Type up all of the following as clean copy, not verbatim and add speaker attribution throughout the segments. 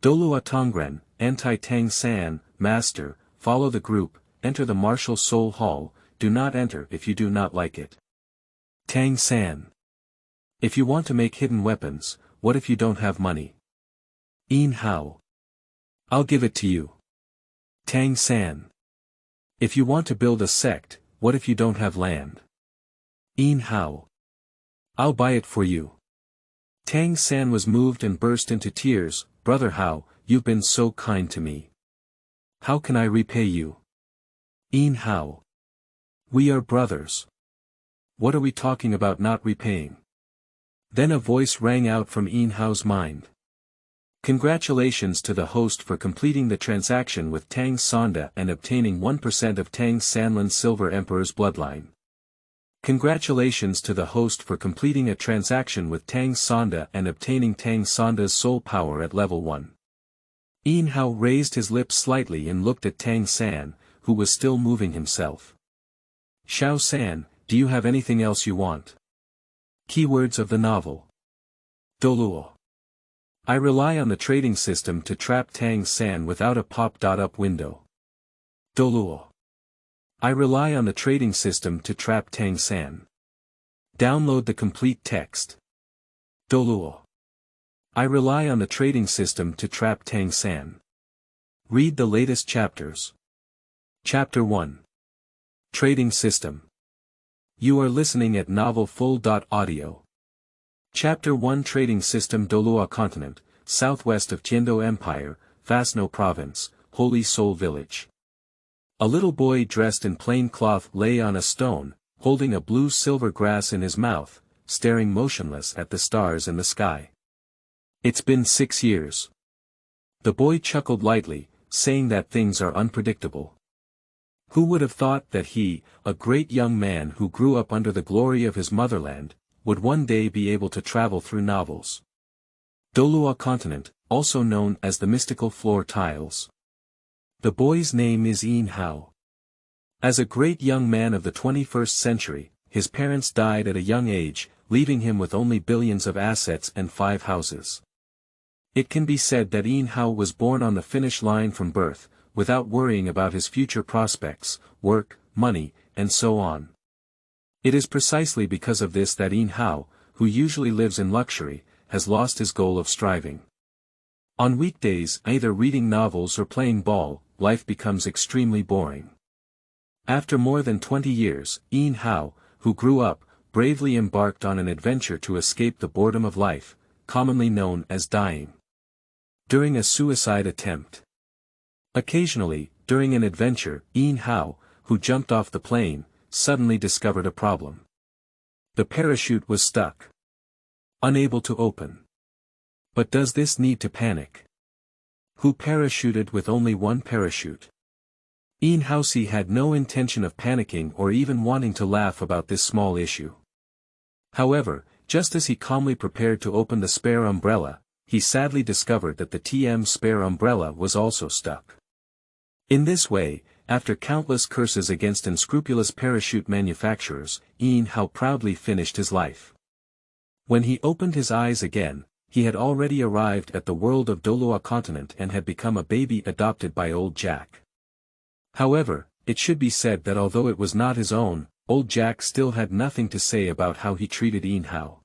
Speaker 1: Douluo Tongren, anti-Tang San, Master, follow the group, enter the Martial Soul Hall, do not enter if you do not like it. Tang San. If you want to make hidden weapons, what if you don't have money? Yin Hao. I'll give it to you. Tang San. If you want to build a sect, what if you don't have land? Yin Hao. I'll buy it for you. Tang San was moved and burst into tears. Brother Hao, you've been so kind to me. How can I repay you? Yin Hao. We are brothers. What are we talking about not repaying? Then a voice rang out from Yin Hao's mind. Congratulations to the host for completing the transaction with Tang San and obtaining 1% of Tang Sanlan's Silver Emperor's bloodline. Congratulations to the host for completing a transaction with Tang San and obtaining Tang San's soul power at level 1. Yin Hao raised his lips slightly and looked at Tang San, who was still moving himself. Xiao San, do you have anything else you want? Keywords of the novel. Douluo. I rely on the trading system to trap Tang San without a pop-up window. Douluo. I rely on the trading system to trap Tang San. Download the complete text. Douluo. I rely on the trading system to trap Tang San. Read the latest chapters. Chapter 1. Trading System. You are listening at Novel Full.audio. Chapter 1 Trading System Douluo Continent, southwest of Tiando Empire, Fasno Province, Holy Soul Village. A little boy dressed in plain cloth lay on a stone, holding a blue silver grass in his mouth, staring motionless at the stars in the sky. It's been 6 years. The boy chuckled lightly, saying that things are unpredictable. Who would have thought that he, a great young man who grew up under the glory of his motherland, would one day be able to travel through novels. Douluo Continent, also known as the mystical floor tiles. The boy's name is Yin Hao. As a great young man of the 21st century, his parents died at a young age, leaving him with only billions of assets and 5 houses. It can be said that Yin Hao was born on the finish line from birth, without worrying about his future prospects, work, money, and so on. It is precisely because of this that Yin Hao, who usually lives in luxury, has lost his goal of striving. On weekdays, either reading novels or playing ball, life becomes extremely boring. After more than 20 years, Yin Hao, who grew up, bravely embarked on an adventure to escape the boredom of life, commonly known as dying. During a suicide attempt. Occasionally, during an adventure, Yin Hao, who jumped off the plane, suddenly discovered a problem. The parachute was stuck. Unable to open. But does this need to panic? Who parachuted with only one parachute? Yin Hao had no intention of panicking or even wanting to laugh about this small issue. However, just as he calmly prepared to open the spare umbrella, he sadly discovered that the TM spare umbrella was also stuck. In this way, after countless curses against unscrupulous parachute manufacturers, Yin Hao proudly finished his life. When he opened his eyes again, he had already arrived at the world of Douluo Continent and had become a baby adopted by old Jack. However, it should be said that although it was not his own, old Jack still had nothing to say about how he treated Yin Hao.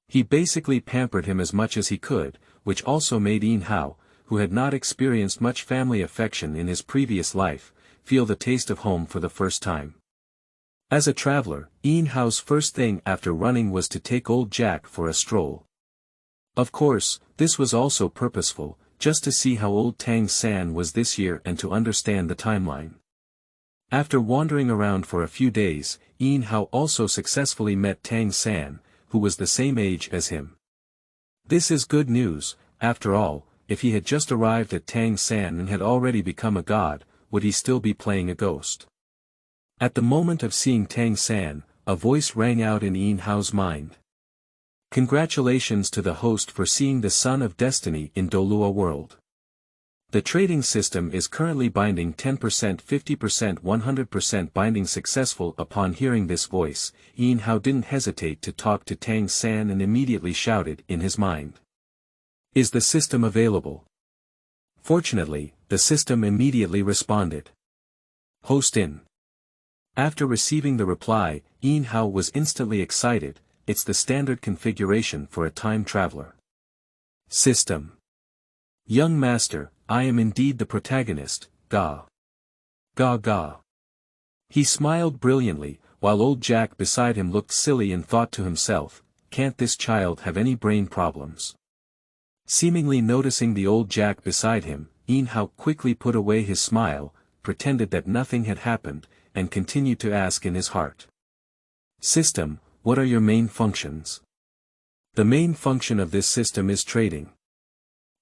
Speaker 1: He basically pampered him as much as he could, which also made Yin Hao, who had not experienced much family affection in his previous life, feel the taste of home for the first time. As a traveler, Yin Hao's first thing after running was to take old Jack for a stroll. Of course, this was also purposeful, just to see how old Tang San was this year and to understand the timeline. After wandering around for a few days, Yin Hao also successfully met Tang San, who was the same age as him. This is good news. After all, if he had just arrived at Tang San and had already become a god, would he still be playing a ghost? At the moment of seeing Tang San, a voice rang out in Yin Hao's mind. Congratulations to the host for seeing the Son of Destiny in Douluo World. The trading system is currently binding 10%, 50%, 100% binding successful. Upon hearing this voice, Yin Hao didn't hesitate to talk to Tang San and immediately shouted in his mind. Is the system available? Fortunately, the system immediately responded. Host in. After receiving the reply, Yin Hao was instantly excited. It's the standard configuration for a time traveler. System. Young master, I am indeed the protagonist, ga. Ga ga. He smiled brilliantly, while old Jack beside him looked silly and thought to himself, can't this child have any brain problems? Seemingly noticing the old Jack beside him, Yin Hao quickly put away his smile, pretended that nothing had happened, and continued to ask in his heart. System, what are your main functions? The main function of this system is trading.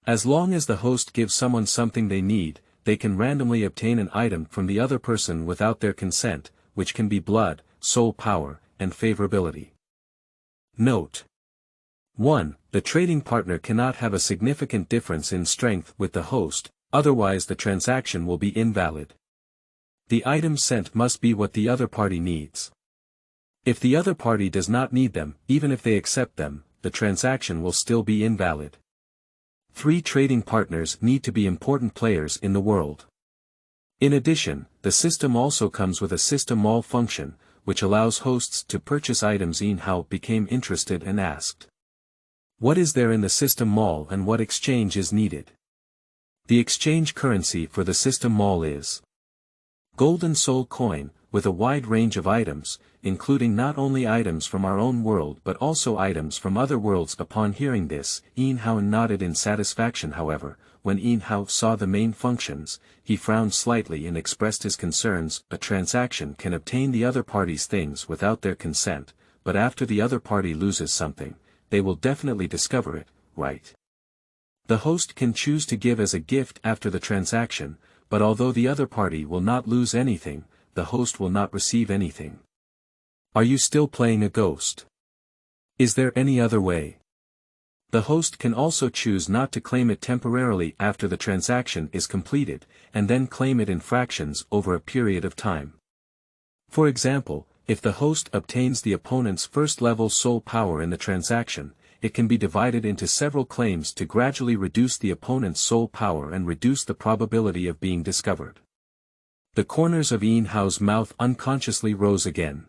Speaker 1: As long as the host gives someone something they need, they can randomly obtain an item from the other person without their consent, which can be blood, soul power, and favorability. Note. 1. The trading partner cannot have a significant difference in strength with the host, otherwise the transaction will be invalid. The items sent must be what the other party needs. If the other party does not need them, even if they accept them, the transaction will still be invalid. 3. Trading partners need to be important players in the world. In addition, the system also comes with a system mall function, which allows hosts to purchase items. Yin Hao became interested and asked. What is there in the system mall and what exchange is needed? The exchange currency for the system mall is Golden Soul Coin, with a wide range of items, including not only items from our own world but also items from other worlds. Upon hearing this, Yin Hao nodded in satisfaction. However, when Yin Hao saw the main functions, he frowned slightly and expressed his concerns. A transaction can obtain the other party's things without their consent, but after the other party loses something, they will definitely discover it, right? The host can choose to give as a gift after the transaction, but although the other party will not lose anything, the host will not receive anything. Are you still playing a ghost? Is there any other way? The host can also choose not to claim it temporarily after the transaction is completed, and then claim it in fractions over a period of time. For example, if the host obtains the opponent's first-level soul power in the transaction, it can be divided into several claims to gradually reduce the opponent's soul power and reduce the probability of being discovered. The corners of Yin Hao's mouth unconsciously rose again.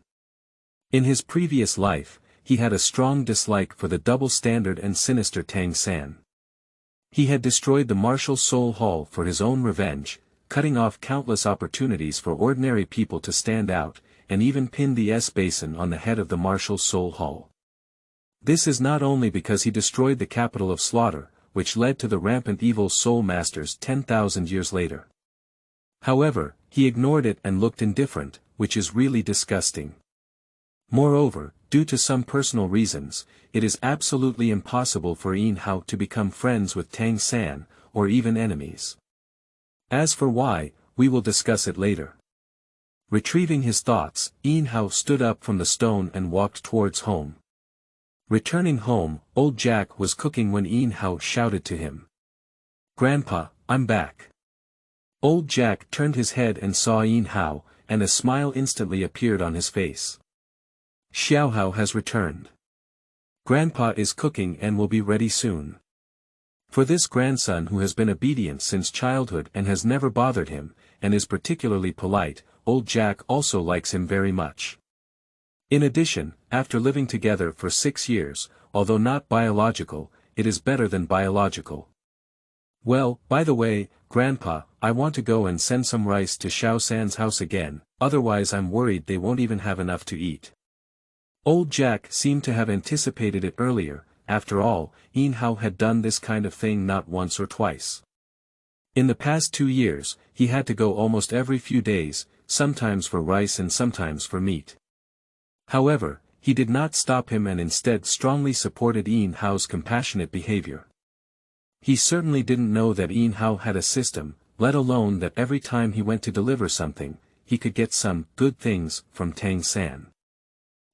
Speaker 1: In his previous life, he had a strong dislike for the double-standard and sinister Tang San. He had destroyed the martial soul hall for his own revenge, cutting off countless opportunities for ordinary people to stand out, and even pinned the S-basin on the head of the martial soul hall. This is not only because he destroyed the capital of slaughter, which led to the rampant evil soul masters 10,000 years later. However, he ignored it and looked indifferent, which is really disgusting. Moreover, due to some personal reasons, it is absolutely impossible for Yin Hao to become friends with Tang San, or even enemies. As for why, we will discuss it later. Retrieving his thoughts, Yin Hao stood up from the stone and walked towards home. Returning home, old Jack was cooking when Yin Hao shouted to him. Grandpa, I'm back. Old Jack turned his head and saw Yin Hao, and a smile instantly appeared on his face. Xiao Hao has returned. Grandpa is cooking and will be ready soon. For this grandson who has been obedient since childhood and has never bothered him, and is particularly polite, old Jack also likes him very much. In addition, after living together for 6 years, although not biological, it is better than biological. Well, by the way, Grandpa, I want to go and send some rice to Xiao San's house again, otherwise I'm worried they won't even have enough to eat. Old Jack seemed to have anticipated it earlier. After all, Yin Hao had done this kind of thing not once or twice. In the past 2 years, he had to go almost every few days, sometimes for rice and sometimes for meat. However, he did not stop him and instead strongly supported Yin Hao's compassionate behavior. He certainly didn't know that Yin Hao had a system, let alone that every time he went to deliver something, he could get some good things from Tang San.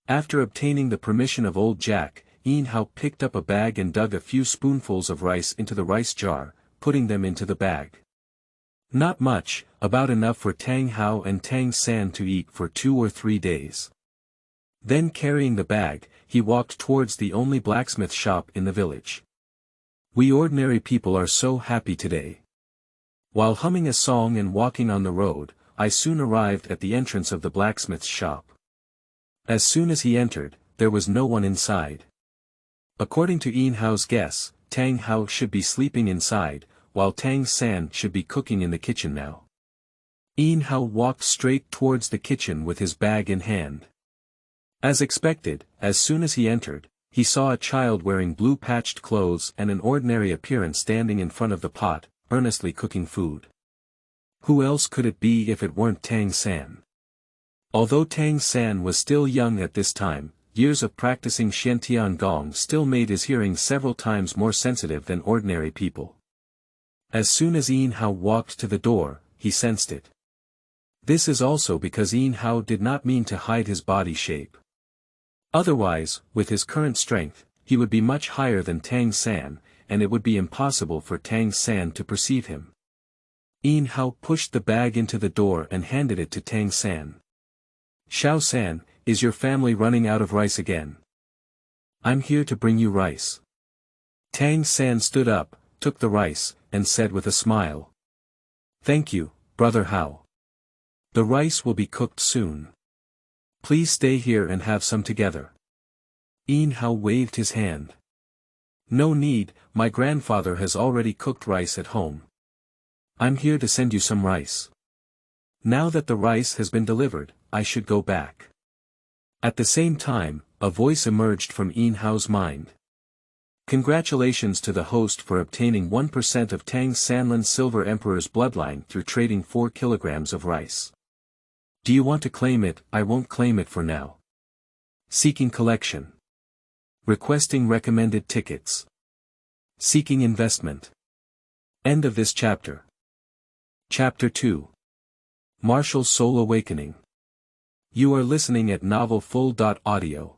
Speaker 1: After obtaining the permission of old Jack, Yin Hao picked up a bag and dug a few spoonfuls of rice into the rice jar, putting them into the bag. Not much, about enough for Tang Hao and Tang San to eat for 2 or 3 days. Then carrying the bag, he walked towards the only blacksmith shop in the village. We ordinary people are so happy today. While humming a song and walking on the road, I soon arrived at the entrance of the blacksmith's shop. As soon as he entered, there was no one inside. According to Yin Hao's guess, Tang Hao should be sleeping inside, while Tang San should be cooking in the kitchen now. Yin Hao walked straight towards the kitchen with his bag in hand. As expected, as soon as he entered, he saw a child wearing blue-patched clothes and an ordinary appearance standing in front of the pot, earnestly cooking food. Who else could it be if it weren't Tang San? Although Tang San was still young at this time, years of practicing Xiantian Gong still made his hearing several times more sensitive than ordinary people. As soon as Yin Hao walked to the door, he sensed it. This is also because Yin Hao did not mean to hide his body shape. Otherwise, with his current strength, he would be much higher than Tang San, and it would be impossible for Tang San to perceive him. Yin Hao pushed the bag into the door and handed it to Tang San. "Xiao San, is your family running out of rice again? I'm here to bring you rice." Tang San stood up, took the rice, and said with a smile. "Thank you, Brother Hao. The rice will be cooked soon. Please stay here and have some together." Yin Hao waved his hand. "No need, my grandfather has already cooked rice at home. I'm here to send you some rice. Now that the rice has been delivered, I should go back." At the same time, a voice emerged from Yin Hao's mind. "Congratulations to the host for obtaining 1% of Tang Sanlin's Silver Emperor's bloodline through trading 4 kilograms of rice. Do you want to claim it? I won't claim it for now. Seeking collection. Requesting recommended tickets. Seeking investment." End of this chapter. Chapter 2. Martial Soul Awakening. You are listening at novelfull.audio.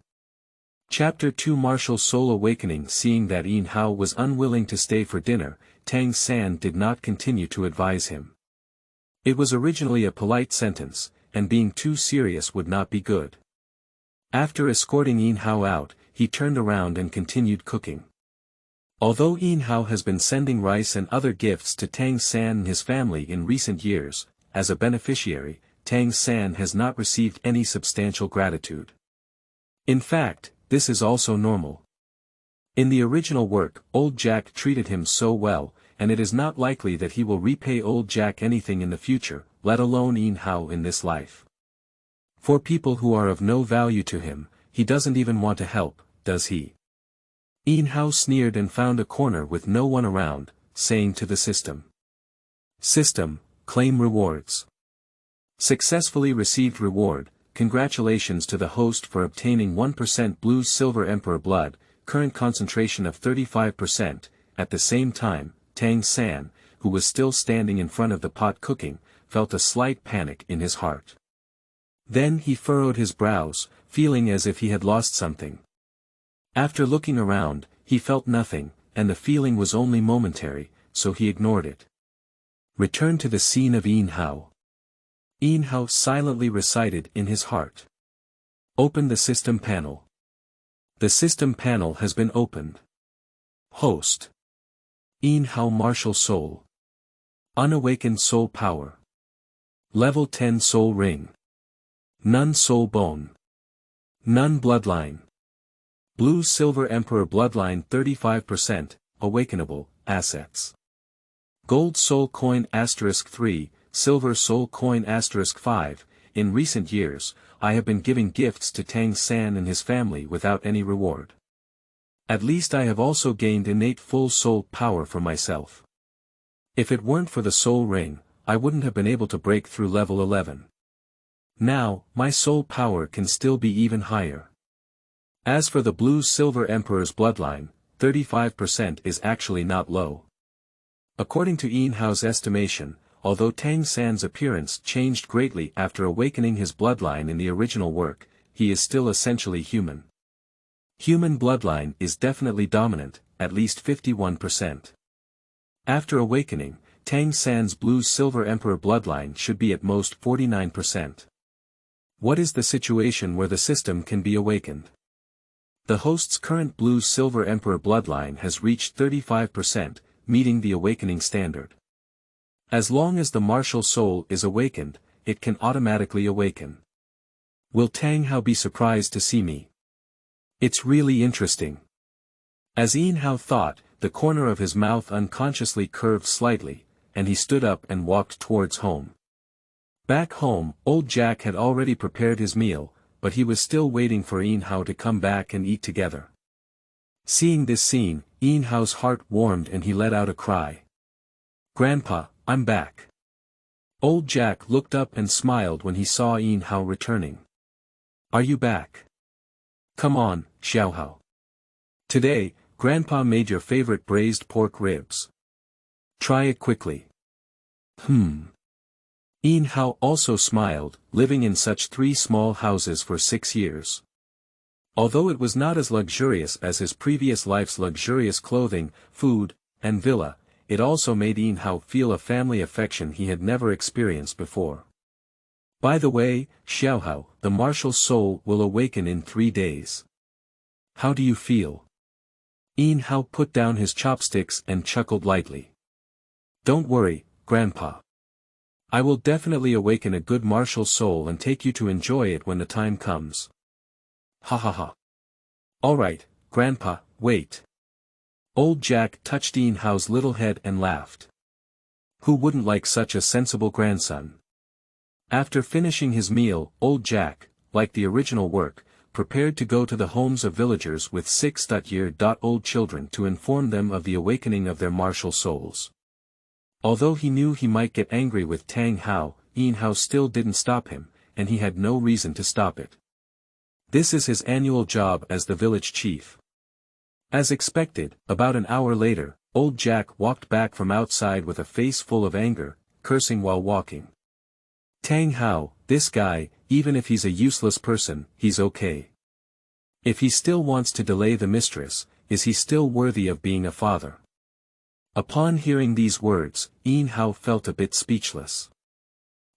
Speaker 1: Chapter 2 Martial Soul Awakening. Seeing that Yin Hao was unwilling to stay for dinner, Tang San did not continue to advise him. It was originally a polite sentence, and being too serious would not be good. After escorting Yin Hao out, he turned around and continued cooking. Although Yin Hao has been sending rice and other gifts to Tang San and his family in recent years, as a beneficiary, Tang San has not received any substantial gratitude. In fact, this is also normal. In the original work, Old Jack treated him so well, and it is not likely that he will repay Old Jack anything in the future, let alone Yin Hao in this life. For people who are of no value to him, he doesn't even want to help, does he? Yin Hao sneered and found a corner with no one around, saying to the system. "System, claim rewards. Successfully received reward. Congratulations to the host for obtaining 1% Blue Silver Emperor blood, current concentration of 35%, at the same time, Tang San, who was still standing in front of the pot cooking, felt a slight panic in his heart. Then he furrowed his brows, feeling as if he had lost something. After looking around, he felt nothing, and the feeling was only momentary, so he ignored it. Return to the scene of Yin Hao. Yin Hao silently recited in his heart. Open the system panel. The system panel has been opened. Host. Yin Hao Martial Soul. Unawakened Soul Power. Level 10 Soul Ring. None Soul Bone. None Bloodline. Blue Silver Emperor Bloodline 35%, Awakenable, Assets. Gold Soul Coin *3, Silver Soul Coin *5, in recent years, I have been giving gifts to Tang San and his family without any reward. At least I have also gained innate full soul power for myself. If it weren't for the soul ring, I wouldn't have been able to break through level 11. Now, my soul power can still be even higher. As for the Blue Silver Emperor's bloodline, 35% is actually not low. According to Yin Hao's estimation, although Tang San's appearance changed greatly after awakening his bloodline in the original work, he is still essentially human. Human bloodline is definitely dominant, at least 51%. After awakening, Tang San's Blue Silver Emperor bloodline should be at most 49%. What is the situation where the system can be awakened? The host's current Blue Silver Emperor bloodline has reached 35%, meeting the awakening standard. As long as the martial soul is awakened, it can automatically awaken. Will Tang Hao be surprised to see me? It's really interesting. As Yin Hao thought, the corner of his mouth unconsciously curved slightly, and he stood up and walked towards home. Back home, old Jack had already prepared his meal, but he was still waiting for Yin Hao to come back and eat together. Seeing this scene, Yin Hao's heart warmed and he let out a cry. "Grandpa, I'm back." Old Jack looked up and smiled when he saw Yin Hao returning. "Are you back? Come on, Xiao Hao. Today, Grandpa made your favorite braised pork ribs. Try it quickly." Yin Hao also smiled, living in such 3 small houses for 6 years. Although it was not as luxurious as his previous life's luxurious clothing, food, and villa, it also made Yin Hao feel a family affection he had never experienced before. By the way, Xiao Hao, the martial soul will awaken in 3 days. How do you feel? Yin Hao put down his chopsticks and chuckled lightly. Don't worry, Grandpa. I will definitely awaken a good martial soul and take you to enjoy it when the time comes. Ha ha ha. Alright, Grandpa, wait. Old Jack touched Yin Hao's little head and laughed. Who wouldn't like such a sensible grandson? After finishing his meal, old Jack, like the original work, prepared to go to the homes of villagers with 6-year-old children to inform them of the awakening of their martial souls. Although he knew he might get angry with Tang Hao, Yin Hao still didn't stop him, and he had no reason to stop it. This is his annual job as the village chief. As expected, about an hour later, old Jack walked back from outside with a face full of anger, cursing while walking. Tang Hao, this guy, even if he's a useless person, he's okay. If he still wants to delay the mistress, is he still worthy of being a father? Upon hearing these words, Yin Hao felt a bit speechless.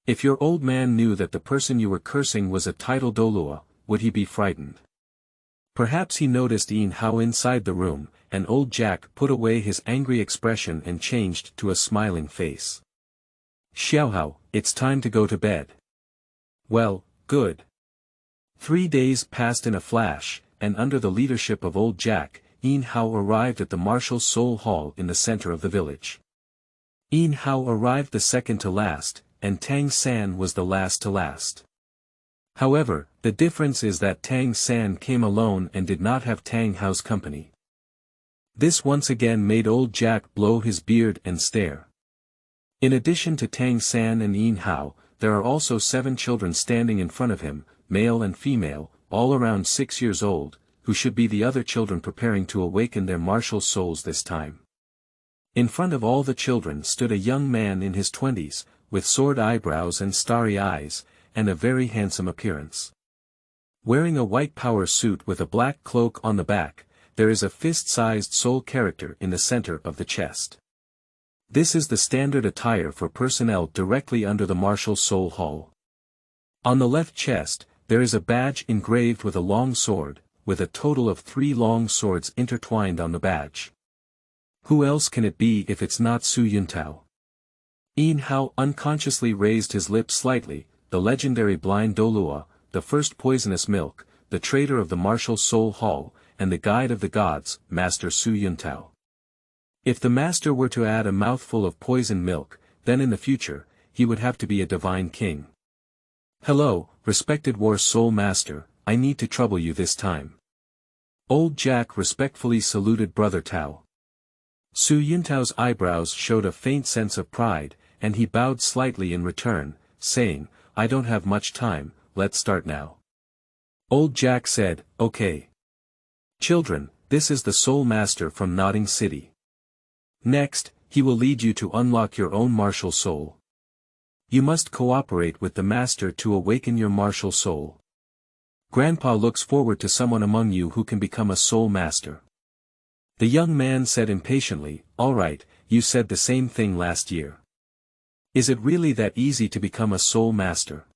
Speaker 1: If your old man knew that the person you were cursing was a titled Douluo, would he be frightened? Perhaps he noticed Yin Hao inside the room, and old Jack put away his angry expression and changed to a smiling face. Xiao Hao, it's time to go to bed. Well, good. 3 days passed in a flash, and under the leadership of old Jack, Yin Hao arrived at the martial soul hall in the center of the village. Yin Hao arrived the second to last, and Tang San was the last to last. However, the difference is that Tang San came alone and did not have Tang Hao's company. This once again made old Jack blow his beard and stare. In addition to Tang San and Yin Hao, there are also 7 children standing in front of him, male and female, all around 6 years old, who should be the other children preparing to awaken their martial souls this time. In front of all the children stood a young man in his 20s, with sword eyebrows and starry eyes, and a very handsome appearance. Wearing a white power suit with a black cloak on the back, there is a fist-sized soul character in the center of the chest. This is the standard attire for personnel directly under the martial soul hall. On the left chest, there is a badge engraved with a long sword, with a total of 3 long swords intertwined on the badge. Who else can it be if it's not Su Yuntao? Yin Hao unconsciously raised his lips slightly. The legendary blind Douluo, the first poisonous milk, the traitor of the martial soul hall, and the guide of the gods, Master Su Yuntao. If the master were to add a mouthful of poisoned milk, then in the future, he would have to be a divine king. Hello, respected war soul master, I need to trouble you this time. Old Jack respectfully saluted Brother Tao. Su Yuntao's eyebrows showed a faint sense of pride, and he bowed slightly in return, saying, I don't have much time, let's start now. Old Jack said, okay. Children, this is the Soul Master from Nodding City. Next, he will lead you to unlock your own martial soul. You must cooperate with the Master to awaken your martial soul. Grandpa looks forward to someone among you who can become a Soul Master. The young man said impatiently, all right, you said the same thing last year. Is it really that easy to become a Soul Master?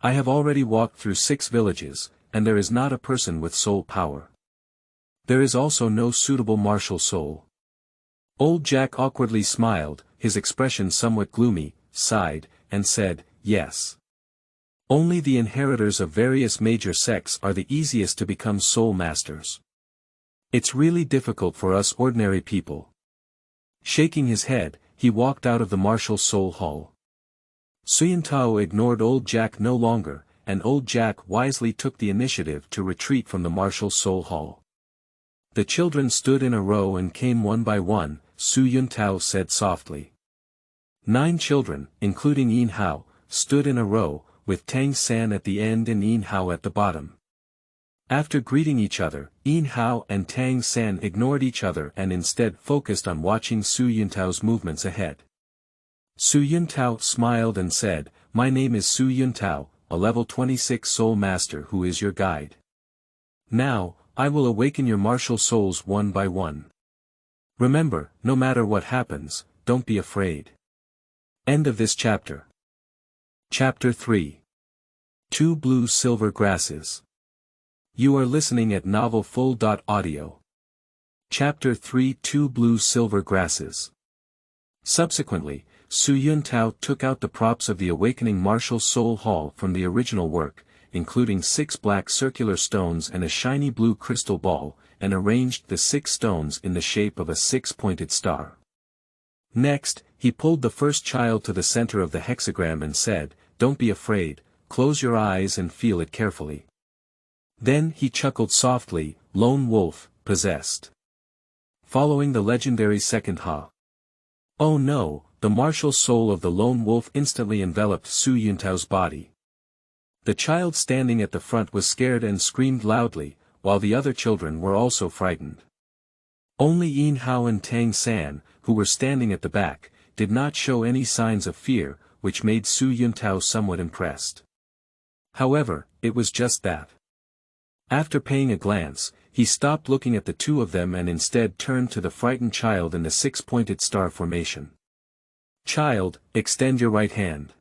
Speaker 1: I have already walked through 6 villages, and there is not a person with soul power. There is also no suitable martial soul. Old Jack awkwardly smiled, his expression somewhat gloomy, sighed, and said, "Yes. Only the inheritors of various major sects are the easiest to become soul masters. It's really difficult for us ordinary people." Shaking his head, he walked out of the martial soul hall. Suyintao ignored old Jack no longer, and old Jack wisely took the initiative to retreat from the martial soul hall. The children stood in a row and came one by one, Suyintao said softly. 9 children, including Yin Hao, stood in a row, with Tang San at the end and Yin Hao at the bottom. After greeting each other, Yin Hao and Tang San ignored each other and instead focused on watching Suyintao's movements ahead. Suyintao smiled and said, "My name is Suyintao, a level 26 soul master who is your guide. Now, I will awaken your martial souls one by one. Remember, no matter what happens, don't be afraid." End of this chapter. Chapter 3. 2 Blue Silver Grasses. You are listening at novelfull.audio. Chapter 3 2 Blue Silver Grasses. Subsequently, Suyintao took out the props of the Awakening Martial Soul Hall from the original work, including 6 black circular stones and a shiny blue crystal ball, and arranged the 6 stones in the shape of a 6-pointed star. Next, he pulled the first child to the center of the hexagram and said, "Don't be afraid, close your eyes and feel it carefully." Then he chuckled softly, "Lone wolf, possessed." Following the legendary second Ha. Oh no, the martial soul of the lone wolf instantly enveloped Suyintao's body. The child standing at the front was scared and screamed loudly, while the other children were also frightened. Only Yin Hao and Tang San, who were standing at the back, did not show any signs of fear, which made Suyintao somewhat impressed. However, it was just that. After paying a glance, he stopped looking at the two of them and instead turned to the frightened child in the 6-pointed star formation. "Child, extend your right hand."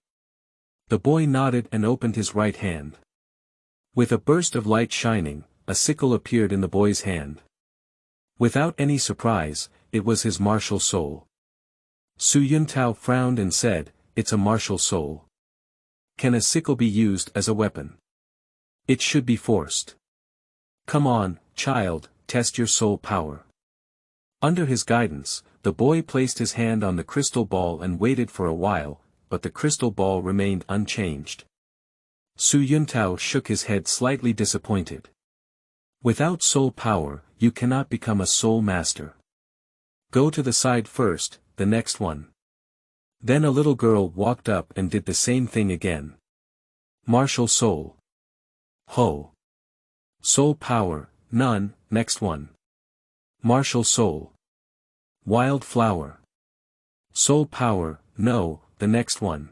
Speaker 1: The boy nodded and opened his right hand. With a burst of light shining, a sickle appeared in the boy's hand. Without any surprise, it was his martial soul. Suyintao frowned and said, "It's a martial soul. Can a sickle be used as a weapon? It should be forced. Come on, child, test your soul power." Under his guidance, the boy placed his hand on the crystal ball and waited for a while, but the crystal ball remained unchanged. Suyintao shook his head slightly disappointed. "Without soul power, you cannot become a soul master. Go to the side first, the next one." Then a little girl walked up and did the same thing again. "Martial soul. Ho. Soul power, none, next one. Martial soul. Wild flower. Soul power, no, the next one."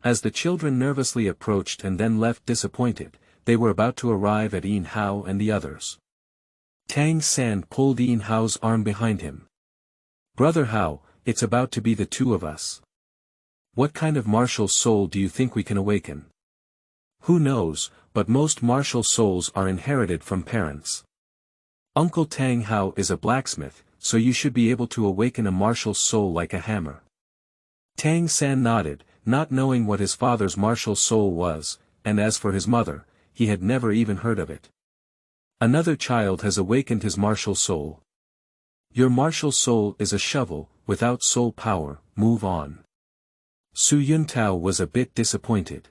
Speaker 1: As the children nervously approached and then left disappointed, they were about to arrive at Yin Hao and the others. Tang San pulled Yin Hao's arm behind him. "Brother Hao, it's about to be the two of us. What kind of martial soul do you think we can awaken?" "Who knows, but most martial souls are inherited from parents. Uncle Tang Hao is a blacksmith, so you should be able to awaken a martial soul like a hammer." Tang San nodded, not knowing what his father's martial soul was, and as for his mother, he had never even heard of it. "Another child has awakened his martial soul. Your martial soul is a shovel, without soul power, move on." Suyintao was a bit disappointed.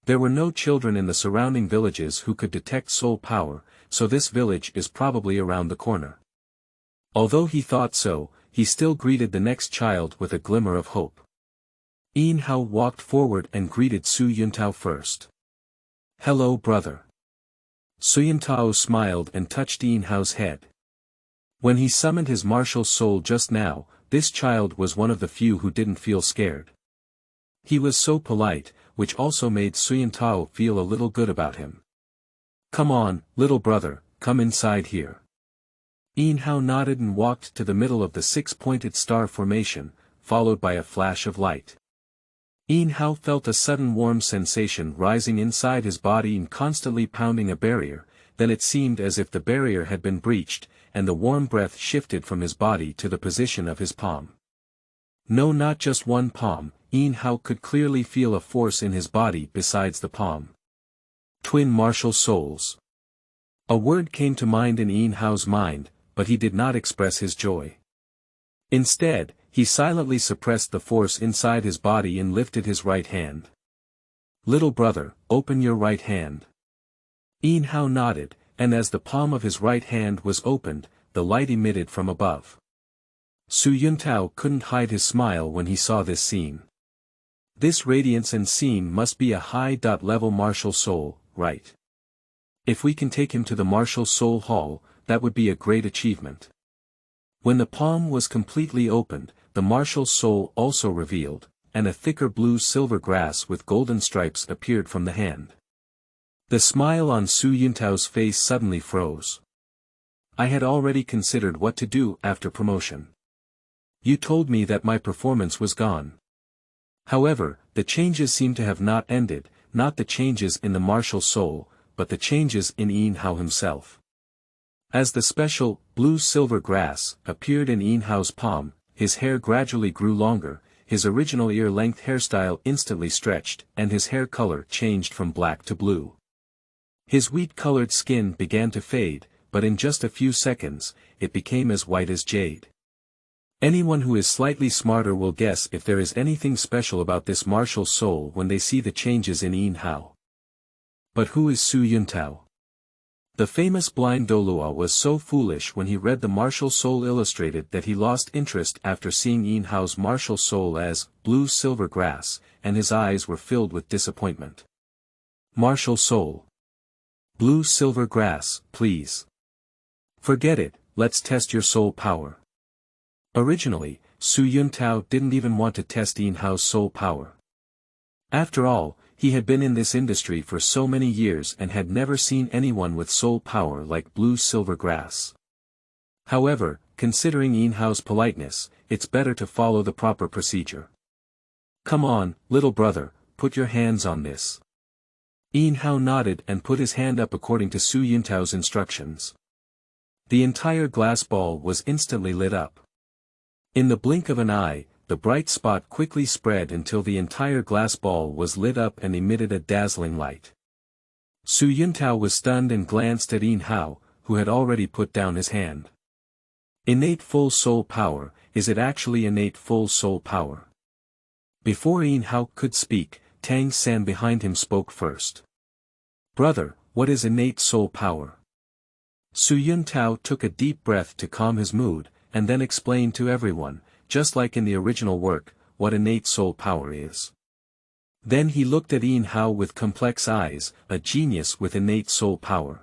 Speaker 1: There were no children in the surrounding villages who could detect soul power, so this village is probably around the corner. Although he thought so, he still greeted the next child with a glimmer of hope. Yin Hao walked forward and greeted Suyintao first. "Hello brother." Suyintao smiled and touched Yin Hao's head. When he summoned his martial soul just now, this child was one of the few who didn't feel scared. He was so polite, which also made Suyintao feel a little good about him. "Come on, little brother, come inside here." Yin Hao nodded and walked to the middle of the 6-pointed star formation, followed by a flash of light. Yin Hao felt a sudden warm sensation rising inside his body and constantly pounding a barrier, then it seemed as if the barrier had been breached, and the warm breath shifted from his body to the position of his palm. No, not just one palm. Yin Hao could clearly feel a force in his body besides the palm. Twin martial souls. A word came to mind in Yin Hao's mind, but he did not express his joy. Instead, he silently suppressed the force inside his body and lifted his right hand. Little brother, open your right hand. Yin Hao nodded, and as the palm of his right hand was opened, the light emitted from above. Su Yuntao couldn't hide his smile when he saw this scene. This radiance and scene must be a high-level martial soul, right? If we can take him to the martial soul hall, that would be a great achievement. When the palm was completely opened, the martial soul also revealed, and a thicker blue-silver grass with golden stripes appeared from the hand. The smile on Su Yuntao's face suddenly froze. I had already considered what to do after promotion. You told me that my performance was gone. However, the changes seem to have not ended, not the changes in the martial soul, but the changes in Yin Hao himself. As the special, blue-silver grass, appeared in Yin Hao's palm, his hair gradually grew longer, his original ear-length hairstyle instantly stretched, and his hair color changed from black to blue. His wheat-colored skin began to fade, but in just a few seconds, it became as white as jade. Anyone who is slightly smarter will guess if there is anything special about this martial soul when they see the changes in Yin Hao. But who is Su Yuntao? The famous blind Douluo was so foolish when he read the martial soul illustrated that he lost interest after seeing Yin Hao's martial soul as blue-silver grass, and his eyes were filled with disappointment. Martial soul. Blue-silver grass, please. Forget it, let's test your soul power. Originally, Su Yuntao didn't even want to test Yin Hao's soul power. After all, he had been in this industry for so many years and had never seen anyone with soul power like blue-silver grass. However, considering Yin Hao's politeness, it's better to follow the proper procedure. Come on, little brother, put your hands on this. Yin Hao nodded and put his hand up according to Su Yuntao's instructions. The entire glass ball was instantly lit up. In the blink of an eye, the bright spot quickly spread until the entire glass ball was lit up and emitted a dazzling light. Su Yuntao was stunned and glanced at Yin Hao, who had already put down his hand. Innate full soul power, is it actually innate full soul power? Before Yin Hao could speak, Tang San behind him spoke first. Brother, what is innate soul power? Su Yuntao took a deep breath to calm his mood, and then explained to everyone, just like in the original work, what innate soul power is. Then he looked at Yin Hao with complex eyes, a genius with innate soul power.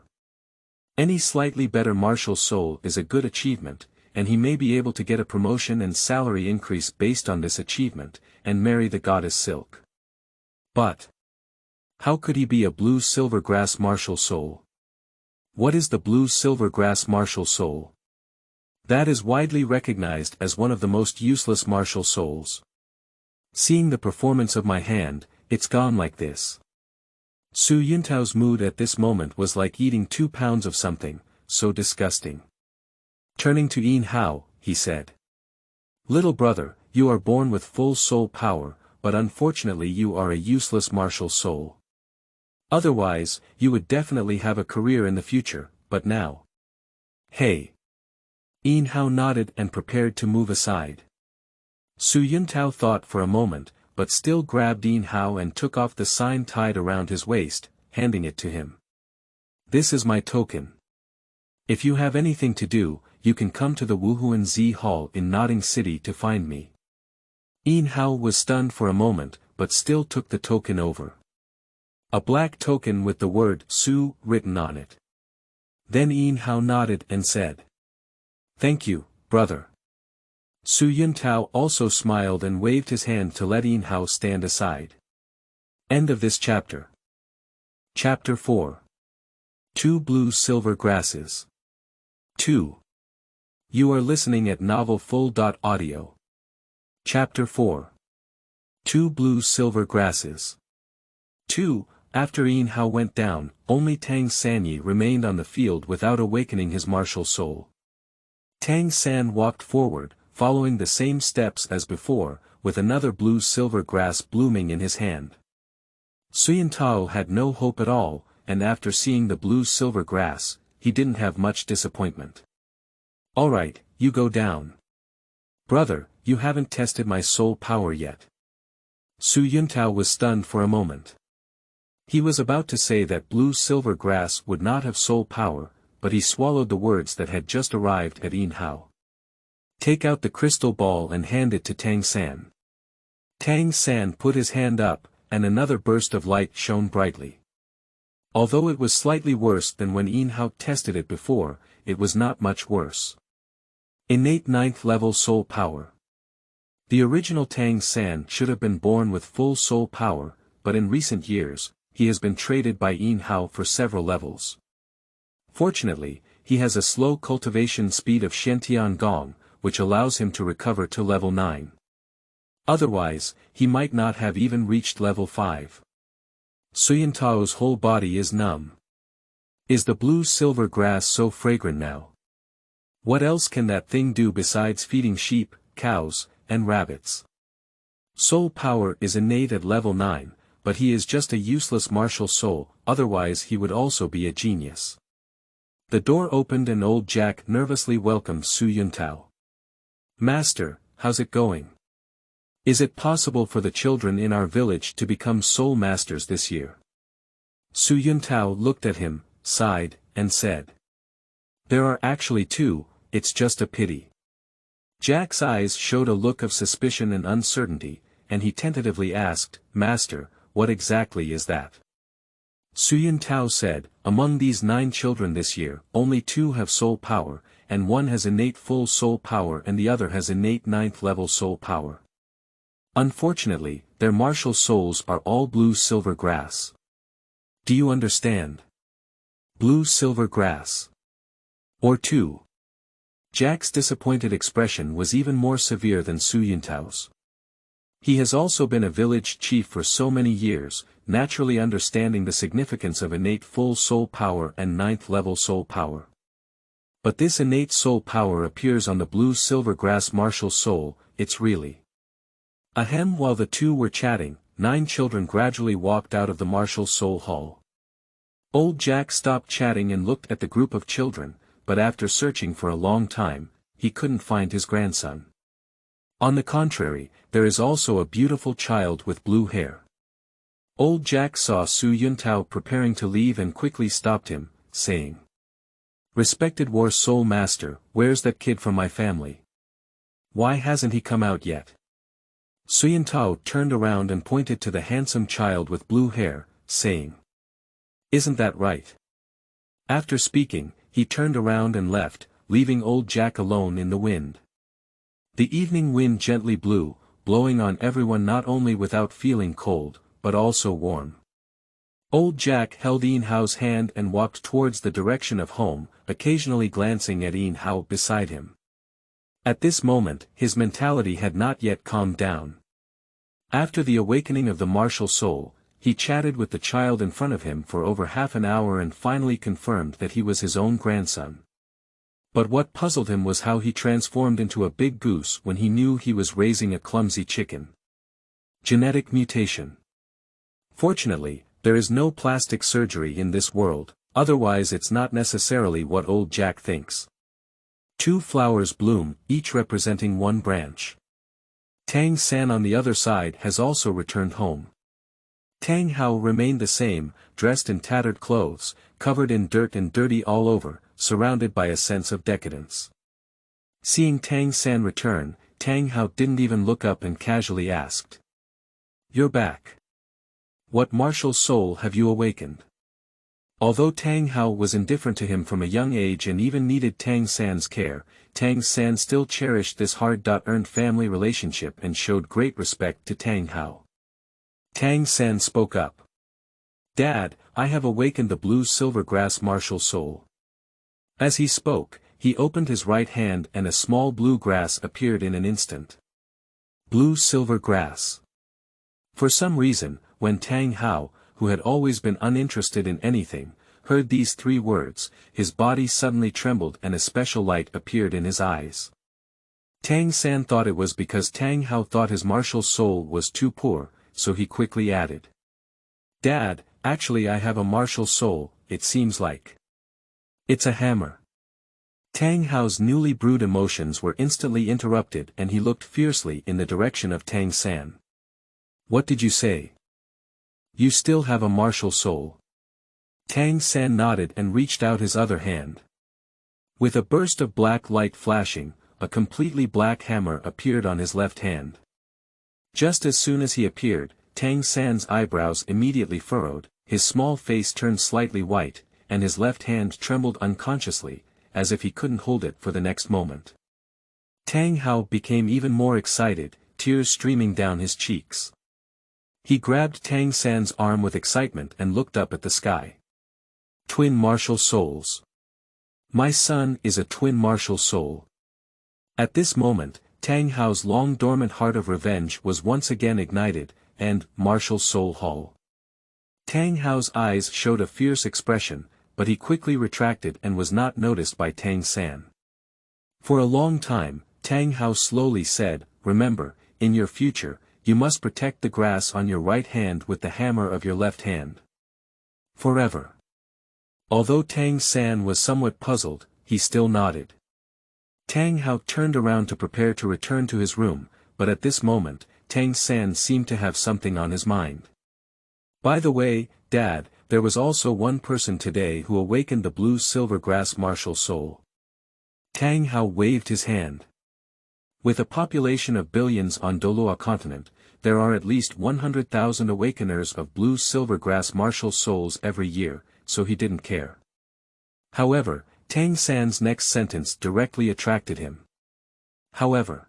Speaker 1: Any slightly better martial soul is a good achievement, and he may be able to get a promotion and salary increase based on this achievement, and marry the goddess Silk. But how could he be a blue-silver grass martial soul? What is the blue-silver grass martial soul? That is widely recognized as one of the most useless martial souls. Seeing the performance of my hand, it's gone like this. Su Yuntao's mood at this moment was like eating 2 pounds of something, so disgusting. Turning to Yin Hao, he said. Little brother, you are born with full soul power, but unfortunately you are a useless martial soul. Otherwise, you would definitely have a career in the future, but now. Hey. Yin Hao nodded and prepared to move aside. Su Yuntao thought for a moment, but still grabbed Yin Hao and took off the sign tied around his waist, handing it to him. This is my token. If you have anything to do, you can come to the Wuhuan Z Hall in Nodding City to find me. Yin Hao was stunned for a moment, but still took the token over. A black token with the word Su written on it. Then Yin Hao nodded and said. Thank you, brother. Su Yuntao also smiled and waved his hand to let Yin Hao stand aside. End of this chapter. Chapter 4. 2 Blue-Silver Grasses. 2. You are listening at novelfull.audio. Chapter 4. 2 Blue-Silver Grasses. 2. After Yin Hao went down, only Tang San remained on the field without awakening his martial soul. Tang San walked forward, following the same steps as before, with another blue-silver grass blooming in his hand. Yin Hao had no hope at all, and after seeing the blue-silver grass, he didn't have much disappointment. "Alright, you go down. Brother, you haven't tested my soul power yet." Yin Hao was stunned for a moment. He was about to say that blue-silver grass would not have soul power, but he swallowed the words that had just arrived at Yin Hao. "Take out the crystal ball and hand it to Tang San." Tang San put his hand up, and another burst of light shone brightly. Although it was slightly worse than when Yin Hao tested it before, it was not much worse. Innate 9th level soul power. The original Tang San should have been born with full soul power, but in recent years, he has been traded by Yin Hao for several levels. Fortunately, he has a slow cultivation speed of Xiaogang, which allows him to recover to level 9. Otherwise, he might not have even reached level 5. Yin Hao's whole body is numb. Is the blue-silver grass so fragrant now? What else can that thing do besides feeding sheep, cows, and rabbits? Soul power is innate at level 9, but he is just a useless martial soul, otherwise he would also be a genius. The door opened and old Jack nervously welcomed Yin Hao. "Master, how's it going? Is it possible for the children in our village to become soul masters this year?" Yin Hao looked at him, sighed, and said. "There are actually 2, it's just a pity." Jack's eyes showed a look of suspicion and uncertainty, and he tentatively asked, "Master, what exactly is that?" Yin Hao said, "Among these 9 children this year, only 2 have soul power, and 1 has innate full soul power and the other has innate 9th level soul power. Unfortunately, their martial souls are all blue-silver grass. Do you understand? Blue-silver grass. Or 2. Jack's disappointed expression was even more severe than Yin Hao's. He has also been a village chief for so many years, naturally understanding the significance of innate full soul power and 9th level soul power. But this innate soul power appears on the blue-silver grass martial soul, it's really. Ahem. While the 2 were chatting, 9 children gradually walked out of the martial soul hall. Old Jack stopped chatting and looked at the group of children, but after searching for a long time, he couldn't find his grandson. On the contrary, there is also a beautiful child with blue hair. Old Jack saw Yin Hao preparing to leave and quickly stopped him, saying, "Respected War Soul Master, where's that kid from my family? Why hasn't he come out yet?" Yin Hao turned around and pointed to the handsome child with blue hair, saying, "Isn't that right?" After speaking, he turned around and left, leaving old Jack alone in the wind. The evening wind gently blew, blowing on everyone not only without feeling cold, but also warm. Old Jack held Yin Hao's hand and walked towards the direction of home, occasionally glancing at Yin Hao beside him. At this moment, his mentality had not yet calmed down. After the awakening of the martial soul, he chatted with the child in front of him for over half an hour and finally confirmed that he was his own grandson. But what puzzled him was how he transformed into a big goose when he knew he was raising a clumsy chicken. Genetic mutation. Fortunately, there is no plastic surgery in this world, otherwise it's not necessarily what old Jack thinks. 2 flowers bloom, each representing 1 branch. Tang San on the other side has also returned home. Tang Hao remained the same, dressed in tattered clothes, covered in dirt and dirty all over, surrounded by a sense of decadence. Seeing Tang San return, Tang Hao didn't even look up and casually asked, "You're back. What martial soul have you awakened?" Although Tang Hao was indifferent to him from a young age and even needed Tang San's care, Tang San still cherished this hard-earned family relationship and showed great respect to Tang Hao. Tang San spoke up. "Dad, I have awakened the blue-silver grass martial soul." As he spoke, he opened his right hand and a small blue grass appeared in an instant. Blue-silver grass. For some reason, when Tang Hao, who had always been uninterested in anything, heard these 3 words, his body suddenly trembled and a special light appeared in his eyes. Tang San thought it was because Tang Hao thought his martial soul was too poor, so he quickly added. Dad, actually I have a martial soul, it seems like. It's a hammer. Tang Hao's newly brewed emotions were instantly interrupted and he looked fiercely in the direction of Tang San. What did you say? You still have a martial soul. Tang San nodded and reached out his other hand. With a burst of black light flashing, a completely black hammer appeared on his left hand. Just as soon as he appeared, Tang San's eyebrows immediately furrowed, his small face turned slightly white, and his left hand trembled unconsciously, as if he couldn't hold it for the next moment. Tang Hao became even more excited, tears streaming down his cheeks. He grabbed Tang San's arm with excitement and looked up at the sky. Twin martial souls. My son is a twin martial soul. At this moment, Tang Hao's long-dormant heart of revenge was once again ignited, and, martial soul Hall. Tang Hao's eyes showed a fierce expression, but he quickly retracted and was not noticed by Tang San. For a long time, Tang Hao slowly said, remember, in your future, you must protect the grass on your right hand with the hammer of your left hand. Forever. Although Tang San was somewhat puzzled, he still nodded. Tang Hao turned around to prepare to return to his room, but at this moment, Tang San seemed to have something on his mind. By the way, Dad, there was also one person today who awakened the blue-silver grass martial soul. Tang Hao waved his hand. With a population of billions on Douluo continent, there are at least 100,000 awakeners of blue-silver grass martial souls every year, so he didn't care. However, Tang San's next sentence directly attracted him. However,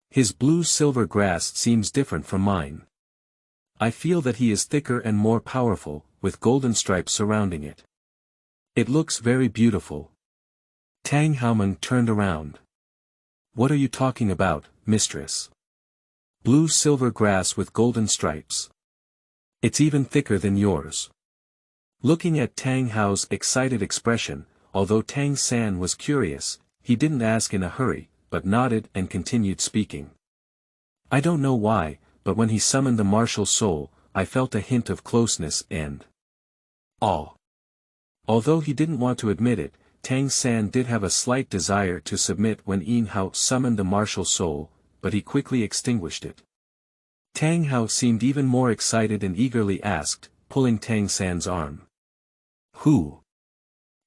Speaker 1: his blue-silver grass seems different from mine. I feel that he is thicker and more powerful, with golden stripes surrounding it. It looks very beautiful. Tang Haomeng turned around. What are you talking about, mistress? Blue-silver grass with golden stripes. It's even thicker than yours. Looking at Tang Hao's excited expression, although Tang San was curious, he didn't ask in a hurry, but nodded and continued speaking. I don't know why, but when he summoned the martial soul, I felt a hint of closeness and awe. Although he didn't want to admit it, Tang San did have a slight desire to submit when Yin Hao summoned the martial soul, but he quickly extinguished it. Tang Hao seemed even more excited and eagerly asked, pulling Tang San's arm. Who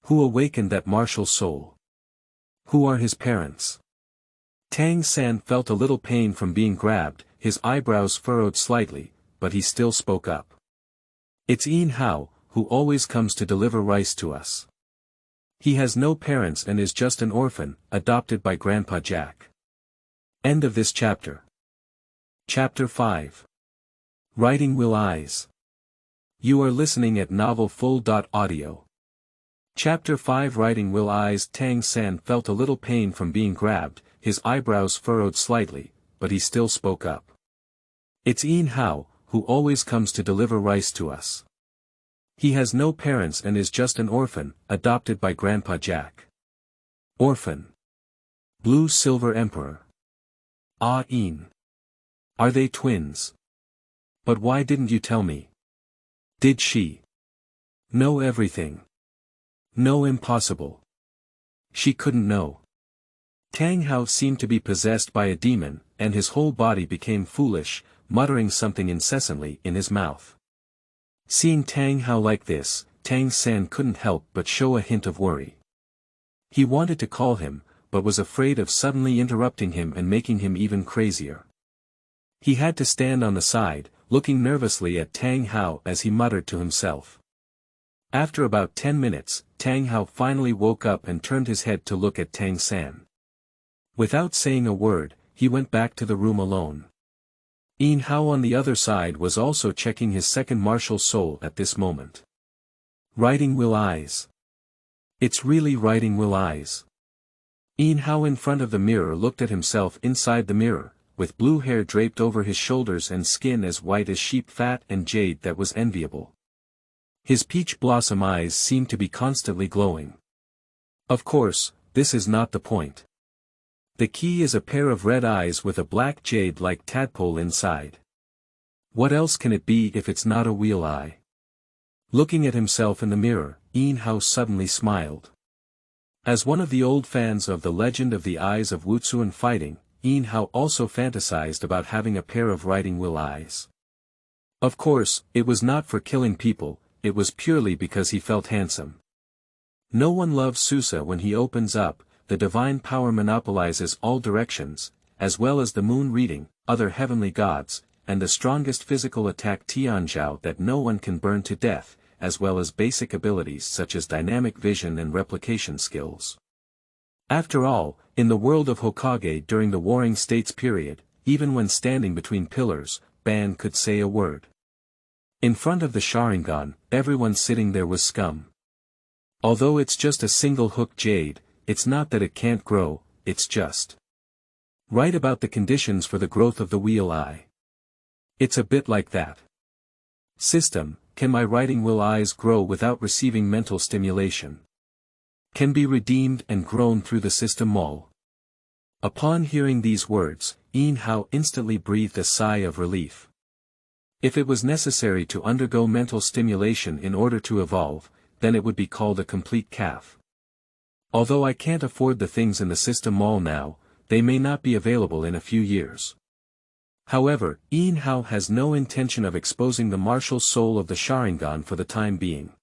Speaker 1: awakened that martial soul? Who are his parents? Tang San felt a little pain from being grabbed, his eyebrows furrowed slightly, but he still spoke up. It's Yin Hao, who always comes to deliver rice to us. He has no parents and is just an orphan, adopted by Grandpa Jack. End of this chapter. Chapter 5. Writing Will Eyes. You are listening at novelfull.audio. Chapter 5. Writing Will Eyes. Tang San felt a little pain from being grabbed, his eyebrows furrowed slightly, but he still spoke up. It's Yin Hao, who always comes to deliver rice to us. He has no parents and is just an orphan, adopted by Grandpa Jack. Orphan. Blue-silver emperor. Ah, Yin. Are they twins? But why didn't you tell me? Did she know everything? No, impossible. She couldn't know. Tang Hao seemed to be possessed by a demon, and his whole body became foolish, muttering something incessantly in his mouth. Seeing Tang Hao like this, Tang San couldn't help but show a hint of worry. He wanted to call him, but was afraid of suddenly interrupting him and making him even crazier. He had to stand on the side, looking nervously at Tang Hao as he muttered to himself. After about 10 minutes, Tang Hao finally woke up and turned his head to look at Tang San. Without saying a word, he went back to the room alone. Yin Hao on the other side was also checking his second martial soul at this moment. Writing Will Eyes. It's really Writing Will Eyes. Yin Hao in front of the mirror looked at himself inside the mirror, with blue hair draped over his shoulders and skin as white as sheep fat and jade that was enviable. His peach blossom eyes seemed to be constantly glowing. Of course, this is not the point. The key is a pair of red eyes with a black jade-like tadpole inside. What else can it be if it's not a wheel eye? Looking at himself in the mirror, Yin Hao suddenly smiled. As one of the old fans of the legend of the eyes of Wutsuan fighting, Yin Hao also fantasized about having a pair of riding wheel eyes. Of course, it was not for killing people, it was purely because he felt handsome. No one loves Susa when he opens up, the divine power monopolizes all directions, as well as the moon reading, other heavenly gods, and the strongest physical attack Tianzhao that no one can burn to death, as well as basic abilities such as dynamic vision and replication skills. After all, in the world of Hokage during the Warring States period, even when standing between pillars, Ban could say a word. In front of the Sharingan, everyone sitting there was scum. Although it's just a single hook jade, it's not that it can't grow, it's just right about the conditions for the growth of the wheel eye. It's a bit like that. System, can my riding wheel eyes grow without receiving mental stimulation? Can be redeemed and grown through the system mall? Upon hearing these words, Yin Hao instantly breathed a sigh of relief. If it was necessary to undergo mental stimulation in order to evolve, then it would be called a complete calf. Although I can't afford the things in the system mall now, they may not be available in a few years. However, Yin Hao has no intention of exposing the martial soul of the Sharingan for the time being.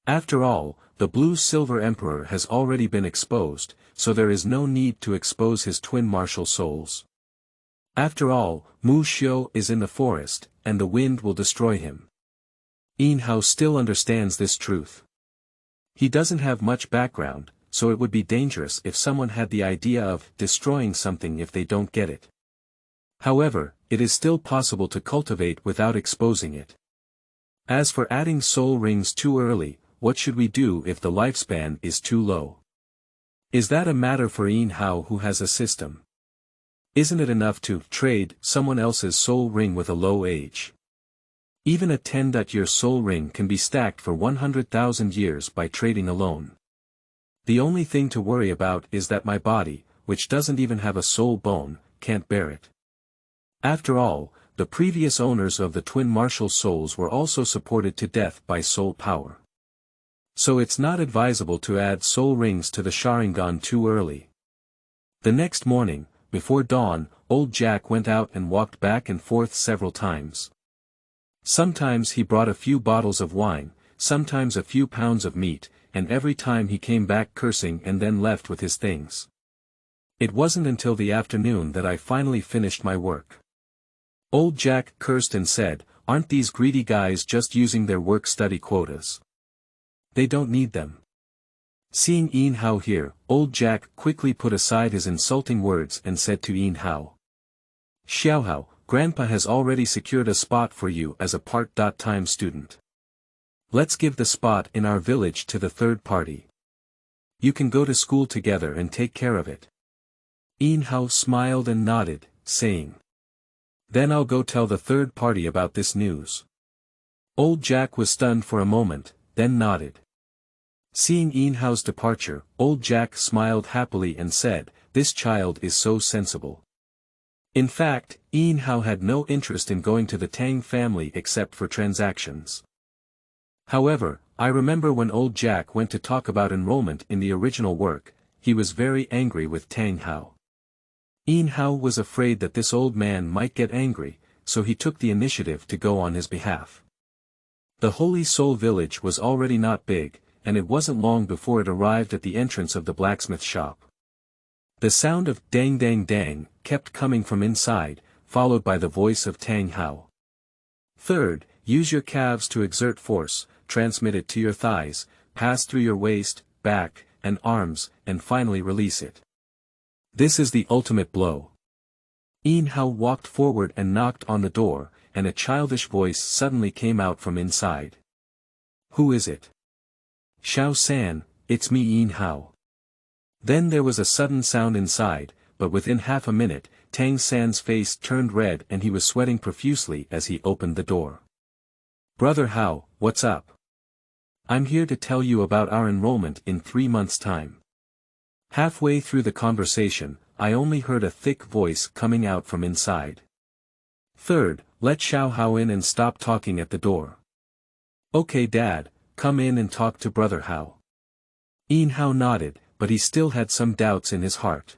Speaker 1: After all, the Blue-Silver Emperor has already been exposed, so there is no need to expose his twin martial souls. After all, Mu Xiu is in the forest, and the wind will destroy him. Yin Hao still understands this truth. He doesn't have much background, so it would be dangerous if someone had the idea of destroying something if they don't get it. However, it is still possible to cultivate without exposing it. As for adding soul rings too early, what should we do if the lifespan is too low? Is that a matter for Yin Hao who has a system? Isn't it enough to trade someone else's soul ring with a low age? Even a 10-year soul ring can be stacked for 100,000 years by trading alone. The only thing to worry about is that my body, which doesn't even have a soul bone, can't bear it. After all, the previous owners of the twin martial souls were also supported to death by soul power. So it's not advisable to add soul rings to the Sharingan too early. The next morning, before dawn, old Jack went out and walked back and forth several times. Sometimes he brought a few bottles of wine, sometimes a few pounds of meat, and every time he came back cursing and then left with his things. It wasn't until the afternoon that I finally finished my work. Old Jack cursed and said, "Aren't these greedy guys just using their work-study quotas? They don't need them." Seeing Yin Hao here, old Jack quickly put aside his insulting words and said to Yin Hao, "Xiao Hao, Grandpa has already secured a spot for you as a part-time student. Let's give the spot in our village to the third party. You can go to school together and take care of it." Yin Hao smiled and nodded, saying, "Then I'll go tell the third party about this news." Old Jack was stunned for a moment, then nodded. Seeing Yin Hao's departure, old Jack smiled happily and said, "This child is so sensible." In fact, Yin Hao had no interest in going to the Tang family except for transactions. However, I remember when old Jack went to talk about enrollment in the original work, he was very angry with Tang Hao. Yin Hao was afraid that this old man might get angry, so he took the initiative to go on his behalf. The Holy Soul village was already not big, and it wasn't long before it arrived at the entrance of the blacksmith shop. The sound of dang dang dang kept coming from inside, followed by the voice of Tang Hao. "Third, use your calves to exert force, transmit it to your thighs, pass through your waist, back, and arms, and finally release it. This is the ultimate blow." Yin Hao walked forward and knocked on the door, and a childish voice suddenly came out from inside. "Who is it?" "Xiao San, it's me Yin Hao." Then there was a sudden sound inside, but within half a minute, Tang San's face turned red and he was sweating profusely as he opened the door. "Brother Hao, what's up?" "I'm here to tell you about our enrollment in 3 months' time." Halfway through the conversation, I only heard a thick voice coming out from inside. Third, let Xiao Hao in and stop talking at the door. Okay Dad, come in and talk to Brother Hao. Yin Hao nodded, but he still had some doubts in his heart.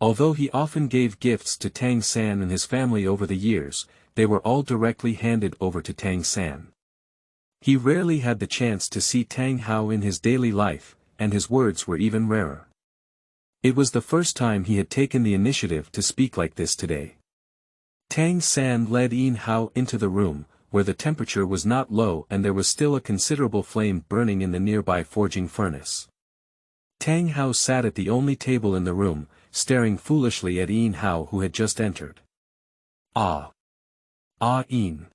Speaker 1: Although he often gave gifts to Tang San and his family over the years, they were all directly handed over to Tang San. He rarely had the chance to see Tang Hao in his daily life, and his words were even rarer. It was the first time he had taken the initiative to speak like this today. Tang San led Yin Hao into the room, where the temperature was not low and there was still a considerable flame burning in the nearby forging furnace. Tang Hao sat at the only table in the room, staring foolishly at Yin Hao who had just entered. Ah! Ah Yin!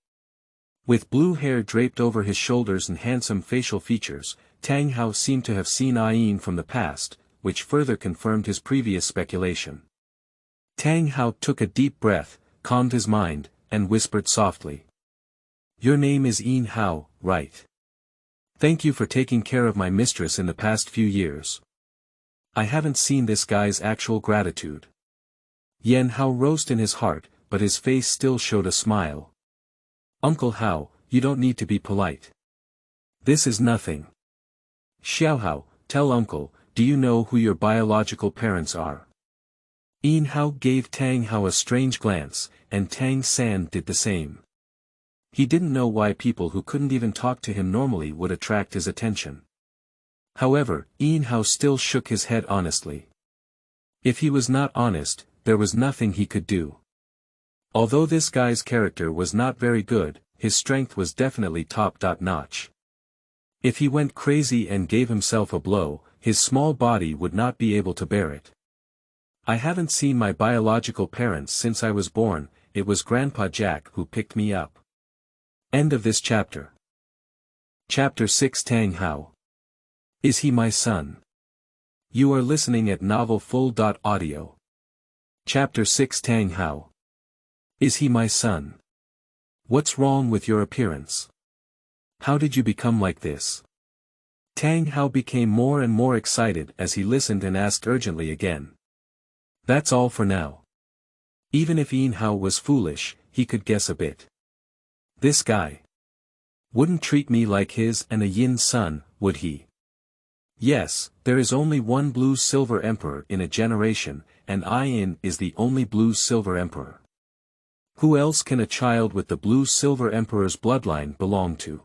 Speaker 1: With blue hair draped over his shoulders and handsome facial features, Tang Hao seemed to have seen Yin from the past, which further confirmed his previous speculation. Tang Hao took a deep breath, calmed his mind, and whispered softly. Your name is Yin Hao, right? Thank you for taking care of my mistress in the past few years. I haven't seen this guy's actual gratitude. Yin Hao rose in his heart, but his face still showed a smile. Uncle Hao, you don't need to be polite. This is nothing. Xiao Hao, tell Uncle, do you know who your biological parents are? Yin Hao gave Tang Hao a strange glance, and Tang San did the same. He didn't know why people who couldn't even talk to him normally would attract his attention. However, Yin Hao still shook his head honestly. If he was not honest, there was nothing he could do. Although this guy's character was not very good, his strength was definitely top-notch. If he went crazy and gave himself a blow, his small body would not be able to bear it. I haven't seen my biological parents since I was born, it was Grandpa Jack who picked me up. End of this chapter. Chapter 6 Tang Hao. Is he my son? You are listening at novelfull.audio. Chapter 6 Tang Hao. Is he my son? What's wrong with your appearance? How did you become like this? Tang Hao became more and more excited as he listened and asked urgently again. That's all for now. Even if Yin Hao was foolish, he could guess a bit. This guy wouldn't treat me like his and a Yin son, would he? Yes, there is only one blue-silver emperor in a generation, and Yin is the only blue-silver emperor. Who else can a child with the blue-silver emperor's bloodline belong to?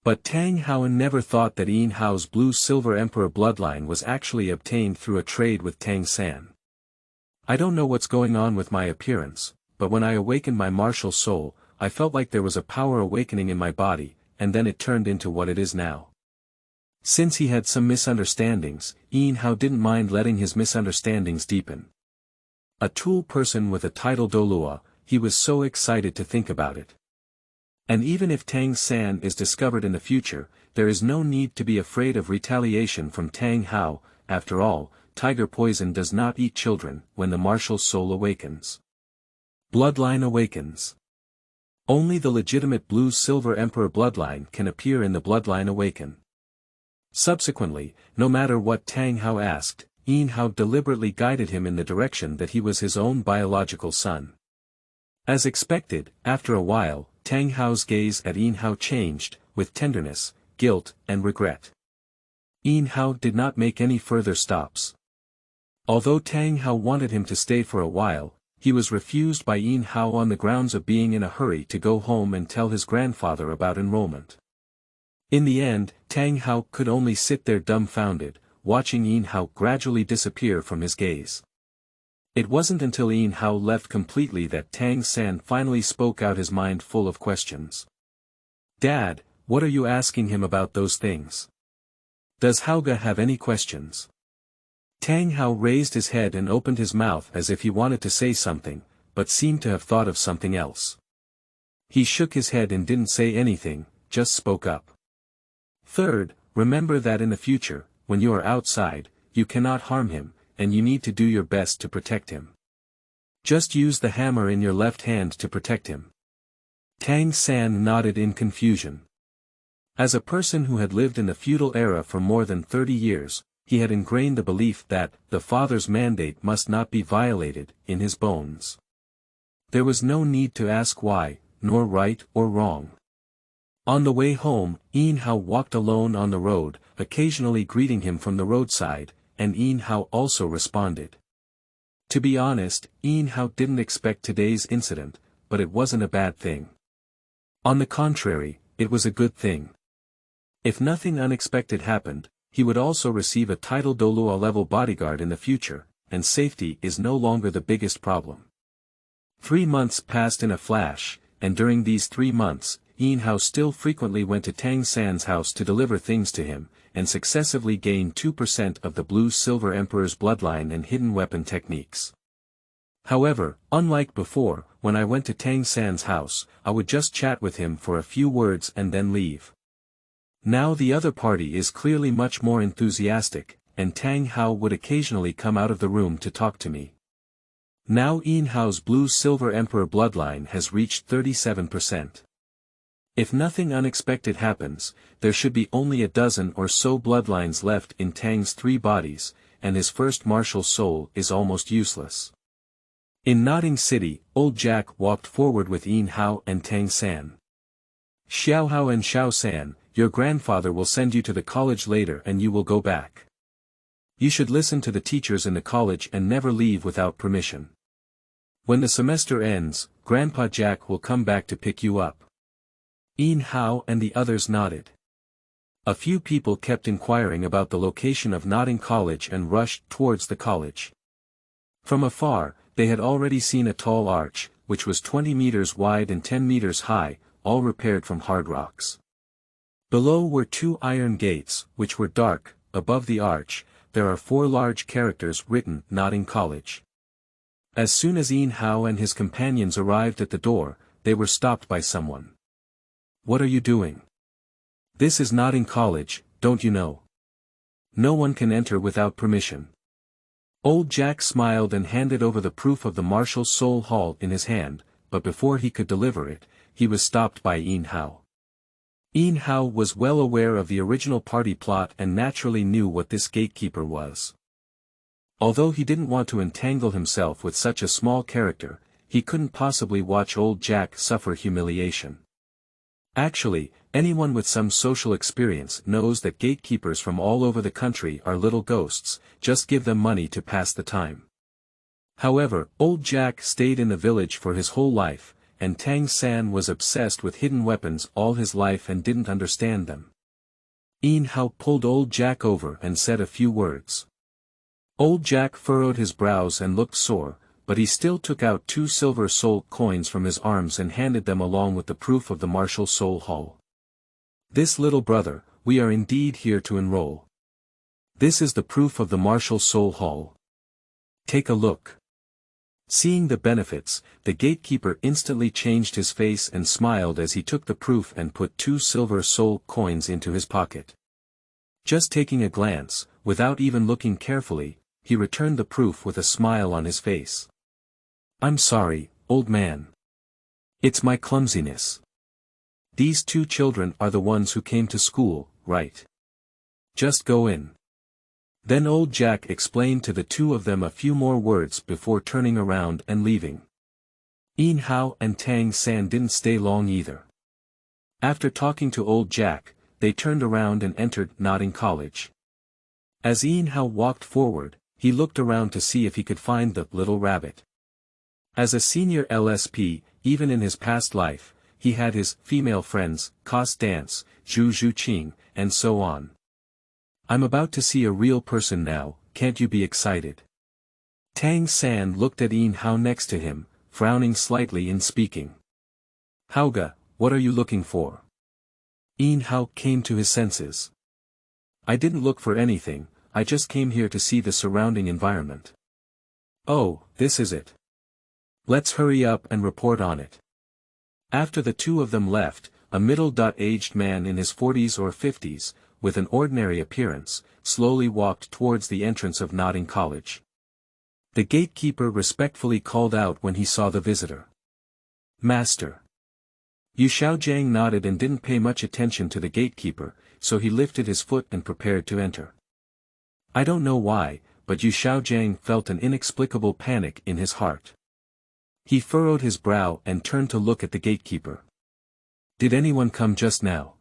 Speaker 1: But Tang Hao never thought that Yin Hao's blue-silver emperor bloodline was actually obtained through a trade with Tang San. I don't know what's going on with my appearance, but when I awakened my martial soul, I felt like there was a power awakening in my body, and then it turned into what it is now. Since he had some misunderstandings, Yin Hao didn't mind letting his misunderstandings deepen. A tool person with a title Douluo, he was so excited to think about it. And even if Tang San is discovered in the future, there is no need to be afraid of retaliation from Tang Hao. After all, tiger poison does not eat children when the martial soul awakens. Bloodline awakens. Only the legitimate blue-silver emperor bloodline can appear in the bloodline awaken. Subsequently, no matter what Tang Hao asked, Yin Hao deliberately guided him in the direction that he was his own biological son. As expected, after a while, Tang Hao's gaze at Yin Hao changed, with tenderness, guilt, and regret. Yin Hao did not make any further stops. Although Tang Hao wanted him to stay for a while, he was refused by Yin Hao on the grounds of being in a hurry to go home and tell his grandfather about enrollment. In the end, Tang Hao could only sit there dumbfounded, watching Yin Hao gradually disappear from his gaze. It wasn't until Yin Hao left completely that Tang San finally spoke out his mind full of questions. Dad, what are you asking him about those things? Does Xiaogang have any questions? Tang Hao raised his head and opened his mouth as if he wanted to say something, but seemed to have thought of something else. He shook his head and didn't say anything, just spoke up. Third, remember that in the future, when you are outside, you cannot harm him, and you need to do your best to protect him. Just use the hammer in your left hand to protect him. Tang San nodded in confusion. As a person who had lived in the feudal era for more than 30 years, he had ingrained the belief that the father's mandate must not be violated in his bones. There was no need to ask why, nor right or wrong. On the way home, Yin Hao walked alone on the road, occasionally greeting him from the roadside, and Yin Hao also responded. To be honest, Yin Hao didn't expect today's incident, but it wasn't a bad thing. On the contrary, it was a good thing. If nothing unexpected happened, he would also receive a title Douluo level bodyguard in the future, and safety is no longer the biggest problem. 3 months passed in a flash, and during these 3 months, Yin Hao still frequently went to Tang San's house to deliver things to him, and successively gained 2% of the Blue-Silver Emperor's bloodline and hidden weapon techniques. However, unlike before, when I went to Tang San's house, I would just chat with him for a few words and then leave. Now the other party is clearly much more enthusiastic, and Tang Hao would occasionally come out of the room to talk to me. Now Yin Hao's Blue-Silver Emperor bloodline has reached 37%. If nothing unexpected happens, there should be only a dozen or so bloodlines left in Tang's 3 bodies, and his first martial soul is almost useless. In Nodding City, old Jack walked forward with Yin Hao and Tang San. Xiao Hao and Xiao San, your grandfather will send you to the college later and you will go back. You should listen to the teachers in the college and never leave without permission. When the semester ends, Grandpa Jack will come back to pick you up. Yin Hao and the others nodded. A few people kept inquiring about the location of Nodding College and rushed towards the college. From afar, they had already seen a tall arch, which was 20 meters wide and 10 meters high, all repaired from hard rocks. Below were 2 iron gates, which were dark. Above the arch, there are 4 large characters written Nodding College. As soon as Yin Hao and his companions arrived at the door, they were stopped by someone. What are you doing? This is Nodding College, don't you know? No one can enter without permission. Old Jack smiled and handed over the proof of the Martial Soul Hall in his hand, but before he could deliver it, he was stopped by Yin Hao. Yin Hao was well aware of the original party plot and naturally knew what this gatekeeper was. Although he didn't want to entangle himself with such a small character, he couldn't possibly watch old Jack suffer humiliation. Actually, anyone with some social experience knows that gatekeepers from all over the country are little ghosts, just give them money to pass the time. However, old Jack stayed in the village for his whole life, and Tang San was obsessed with hidden weapons all his life and didn't understand them. Yin Hao pulled old Jack over and said a few words. Old Jack furrowed his brows and looked sore, but he still took out 2 silver soul coins from his arms and handed them along with the proof of the Martial Soul Hall. This little brother, we are indeed here to enroll. This is the proof of the Martial Soul Hall. Take a look. Seeing the benefits, the gatekeeper instantly changed his face and smiled as he took the proof and put 2 silver soul coins into his pocket. Just taking a glance, without even looking carefully, he returned the proof with a smile on his face. I'm sorry, old man. It's my clumsiness. These 2 children are the ones who came to school, right? Just go in. Then old Jack explained to the 2 of them a few more words before turning around and leaving. Yin Hao and Tang San didn't stay long either. After talking to old Jack, they turned around and entered Nodding College. As Yin Hao walked forward, he looked around to see if he could find the little rabbit. As a senior LSP, even in his past life, he had his female friends, Cos Dance, Zhu Zhuqing, and so on. I'm about to see a real person now, can't you be excited? Tang San looked at Yin Hao next to him, frowning slightly in speaking. Haoga, what are you looking for? Yin Hao came to his senses. I didn't look for anything, I just came here to see the surrounding environment. Oh, this is it. Let's hurry up and report on it. After the 2 of them left, a middle-aged man in his 40s or 50s, with an ordinary appearance, slowly walked towards the entrance of Nodding College. The gatekeeper respectfully called out when he saw the visitor. Master. Yu Xiaogang nodded and didn't pay much attention to the gatekeeper, so he lifted his foot and prepared to enter. I don't know why, but Xiaogang felt an inexplicable panic in his heart. He furrowed his brow and turned to look at the gatekeeper. Did anyone come just now?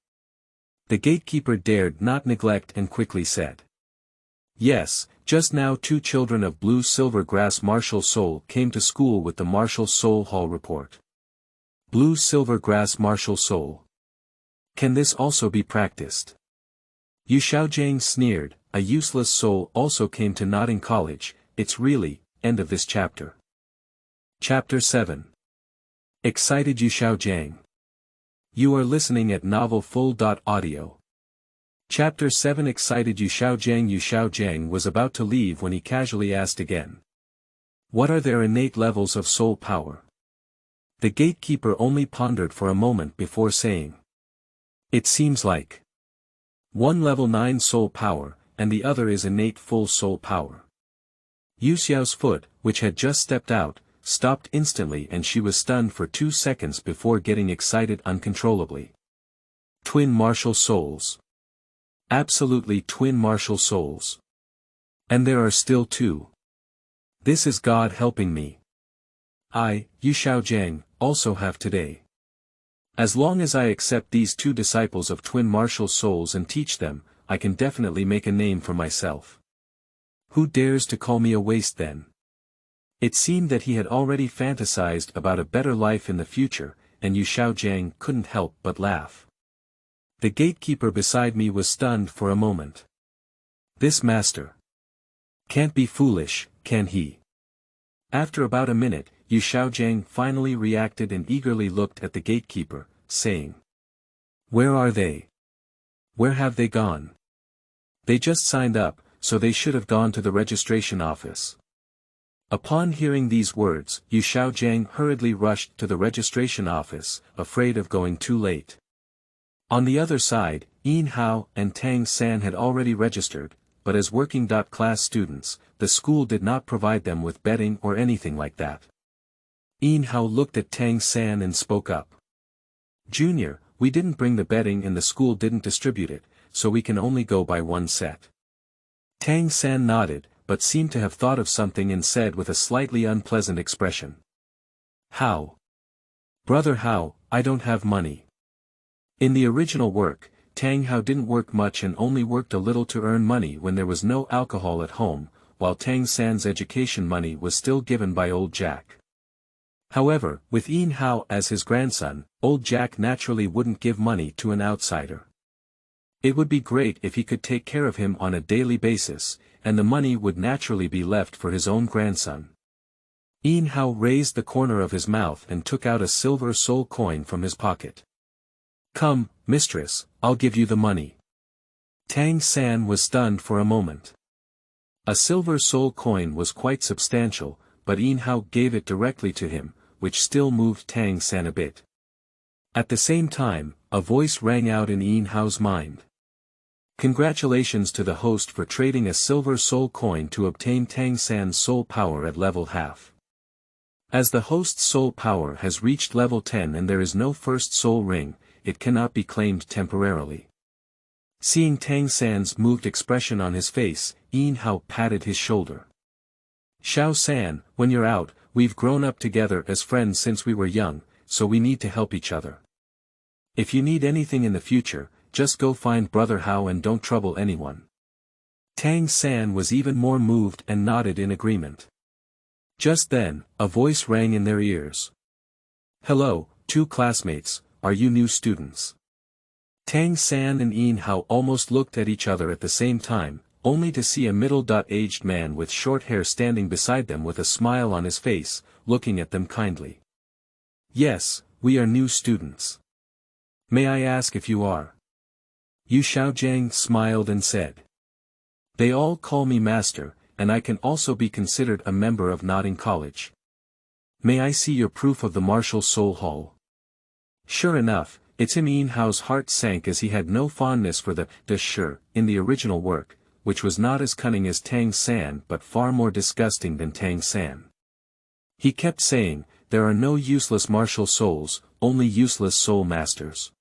Speaker 1: The gatekeeper dared not neglect and quickly said. Yes, just now 2 children of Blue Silver Grass Martial Soul came to school with the Martial Soul Hall report. Blue Silver Grass Martial Soul. Can this also be practiced? Xiaogang sneered, a useless soul also came to Nodding College, it's really, end of this chapter. Chapter 7. Excited Xiaogang. You are listening at novelfull.audio. Chapter 7. Excited Xiaogang. Xiaogang was about to leave when he casually asked again. What are their innate levels of soul power? The gatekeeper only pondered for a moment before saying. It seems like. One level 9 soul power, and the other is innate full soul power. Yu Xiao's foot, which had just stepped out, stopped instantly and she was stunned for 2 seconds before getting excited uncontrollably. Twin martial souls. Absolutely twin martial souls. And there are still 2. This is God helping me. I, Yu Xiaogang, also have today. As long as I accept these 2 disciples of twin martial souls and teach them, I can definitely make a name for myself. Who dares to call me a waste then? It seemed that he had already fantasized about a better life in the future, and Yu Xiaogang couldn't help but laugh. The gatekeeper beside me was stunned for a moment. This master can't be foolish, can he? After about a minute, Yu Xiaogang finally reacted and eagerly looked at the gatekeeper, saying. Where are they? Where have they gone? They just signed up, so they should have gone to the registration office. Upon hearing these words, Yu Xiaogang hurriedly rushed to the registration office, afraid of going too late. On the other side, Yin Hao and Tang San had already registered, but as working-class students, the school did not provide them with bedding or anything like that. Yin Hao looked at Tang San and spoke up. Junior, we didn't bring the bedding and the school didn't distribute it, so we can only go by 1 set. Tang San nodded, but seemed to have thought of something and said with a slightly unpleasant expression. How? Brother Hao, I don't have money. In the original work, Tang Hao didn't work much and only worked a little to earn money when there was no alcohol at home, while Tang San's education money was still given by old Jack. However, with Yin Hao as his grandson, old Jack naturally wouldn't give money to an outsider. It would be great if he could take care of him on a daily basis, and the money would naturally be left for his own grandson. Yin Hao raised the corner of his mouth and took out a silver soul coin from his pocket. Come, mistress, I'll give you the money. Tang San was stunned for a moment. A silver soul coin was quite substantial, but Yin Hao gave it directly to him, which still moved Tang San a bit. At the same time, a voice rang out in Yin Hao's mind. Congratulations to the host for trading a silver soul coin to obtain Tang San's soul power at level half. As the host's soul power has reached level 10 and there is no first soul ring, it cannot be claimed temporarily. Seeing Tang San's moved expression on his face, Yin Hao patted his shoulder. Xiao San, when you're out, we've grown up together as friends since we were young, so we need to help each other. If you need anything in the future, just go find Brother Hao and don't trouble anyone. Tang San was even more moved and nodded in agreement. Just then, a voice rang in their ears. Hello, 2 classmates, are you new students? Tang San and Yin Hao almost looked at each other at the same time, only to see a middle-aged man with short hair standing beside them with a smile on his face, looking at them kindly. Yes, we are new students. May I ask if you are? Yu Xiaogang smiled and said. They all call me master, and I can also be considered a member of Nodding College. May I see your proof of the martial soul hall? Sure enough, it's him. Yin Hao's heart sank as he had no fondness for the sure in the original work, which was not as cunning as Tang San but far more disgusting than Tang San. He kept saying, there are no useless martial souls, only useless soul masters.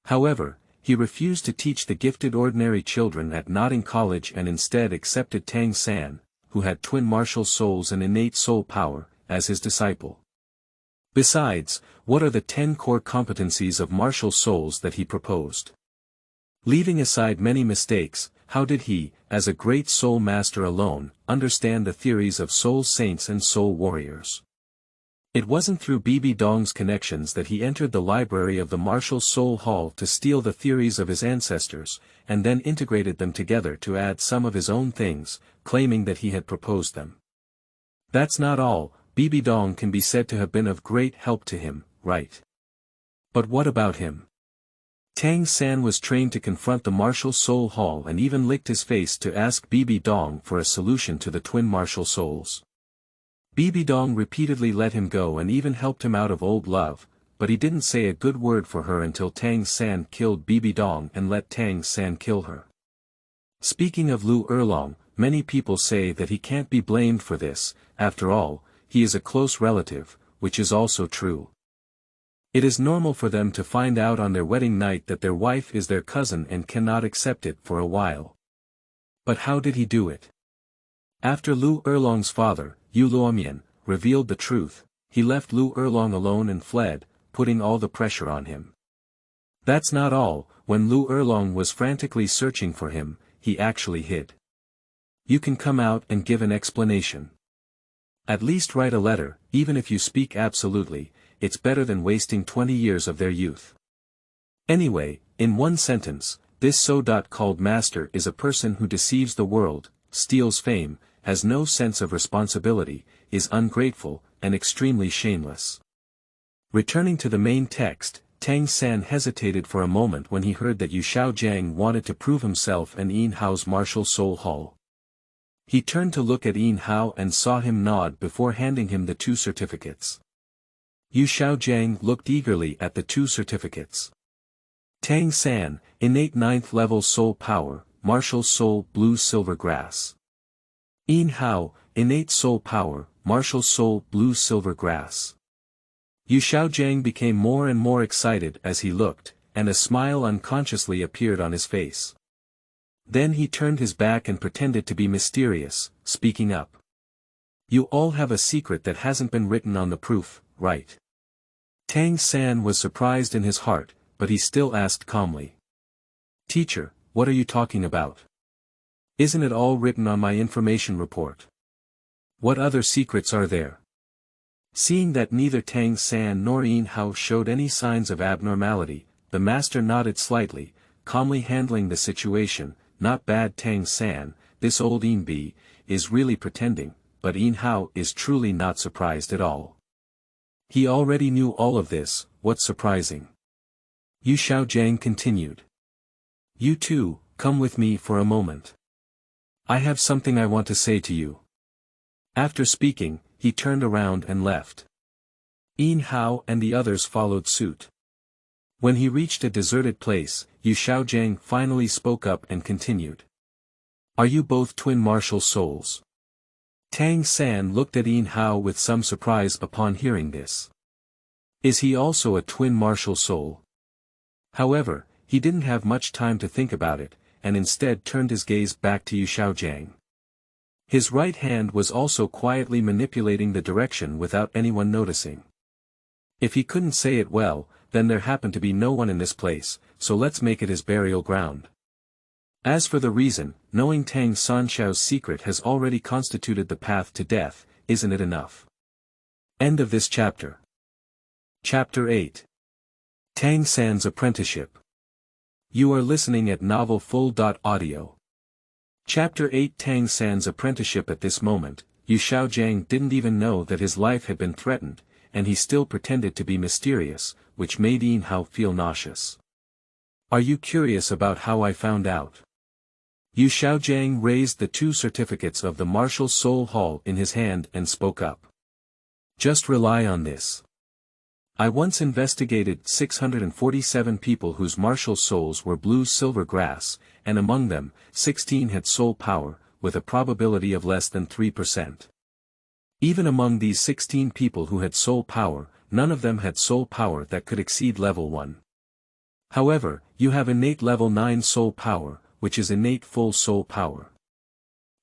Speaker 1: However, he refused to teach the gifted ordinary children at Notting College and instead accepted Tang San, who had twin martial souls and innate soul power, as his disciple. Besides, what are the 10 core competencies of martial souls that he proposed? Leaving aside many mistakes, how did he, as a great soul master alone, understand the theories of soul saints and soul warriors? It wasn't through Bibi Dong's connections that he entered the library of the Martial Soul Hall to steal the theories of his ancestors, and then integrated them together to add some of his own things, claiming that he had proposed them. That's not all. Bibi Dong can be said to have been of great help to him, right? But what about him? Tang San was trained to confront the Martial Soul Hall and even licked his face to ask Bibi Dong for a solution to the twin martial souls. Bibi Dong repeatedly let him go and even helped him out of old love, but he didn't say a good word for her until Tang San killed Bibi Dong and let Tang San kill her. Speaking of Lu Erlong, many people say that he can't be blamed for this. After all, he is a close relative, which is also true. It is normal for them to find out on their wedding night that their wife is their cousin and cannot accept it for a while. But how did he do it? After Lu Erlong's father, Yu Luomian, revealed the truth, he left Lu Erlong alone and fled, putting all the pressure on him. That's not all. When Lu Erlong was frantically searching for him, he actually hid. You can come out and give an explanation. At least write a letter. Even if you speak absolutely, it's better than wasting 20 years of their youth. Anyway, in one sentence, this so-called master is a person who deceives the world, steals fame, has no sense of responsibility, is ungrateful, and extremely shameless. Returning to the main text, Tang San hesitated for a moment when he heard that Yu Xiaogang wanted to prove himself in Yin Hao's martial soul hall. He turned to look at Yin Hao and saw him nod before handing him the 2 certificates. Yu Xiaogang looked eagerly at the 2 certificates. Tang San, innate 9th level soul power, martial soul blue silver grass. Yin Hao, innate soul power, martial soul blue silver grass. Yu Xiaogang became more and more excited as he looked, and a smile unconsciously appeared on his face. Then he turned his back and pretended to be mysterious, speaking up. You all have a secret that hasn't been written on the proof, right? Tang San was surprised in his heart, but he still asked calmly. Teacher, what are you talking about? Isn't it all written on my information report? What other secrets are there? Seeing that neither Tang San nor Yin Hao showed any signs of abnormality, the master nodded slightly, calmly handling the situation. Not bad, Tang San, this old Yin Bi is really pretending, but Yin Hao is truly not surprised at all. He already knew all of this. What's surprising? Yu Xiaogang continued. You too, come with me for a moment. I have something I want to say to you. After speaking, he turned around and left. Yin Hao and the others followed suit. When he reached a deserted place, Yu Xiaogang finally spoke up and continued. Are you both twin martial souls? Tang San looked at Yin Hao with some surprise upon hearing this. Is he also a twin martial soul? However, he didn't have much time to think about it, and instead turned his gaze back to Yu Xiaogang. His right hand was also quietly manipulating the direction without anyone noticing. If he couldn't say it well, then there happened to be no one in this place, so let's make it his burial ground. As for the reason, knowing Tang Sanxiao's secret has already constituted the path to death, isn't it enough? End of this chapter. Chapter 8. Tang San's Apprenticeship. You are listening at novelfull.audio. Chapter 8 Tang San's Apprenticeship. At this moment, Yu Xiaogang didn't even know that his life had been threatened, and he still pretended to be mysterious, which made Yin Hao feel nauseous. Are you curious about how I found out? Yu Xiaogang raised the 2 certificates of the Martial Soul Hall in his hand and spoke up. Just rely on this. I once investigated 647 people whose martial souls were blue silver grass, and among them, 16 had soul power, with a probability of less than 3%. Even among these 16 people who had soul power, none of them had soul power that could exceed level 1. However, you have innate level 9 soul power, which is innate full soul power.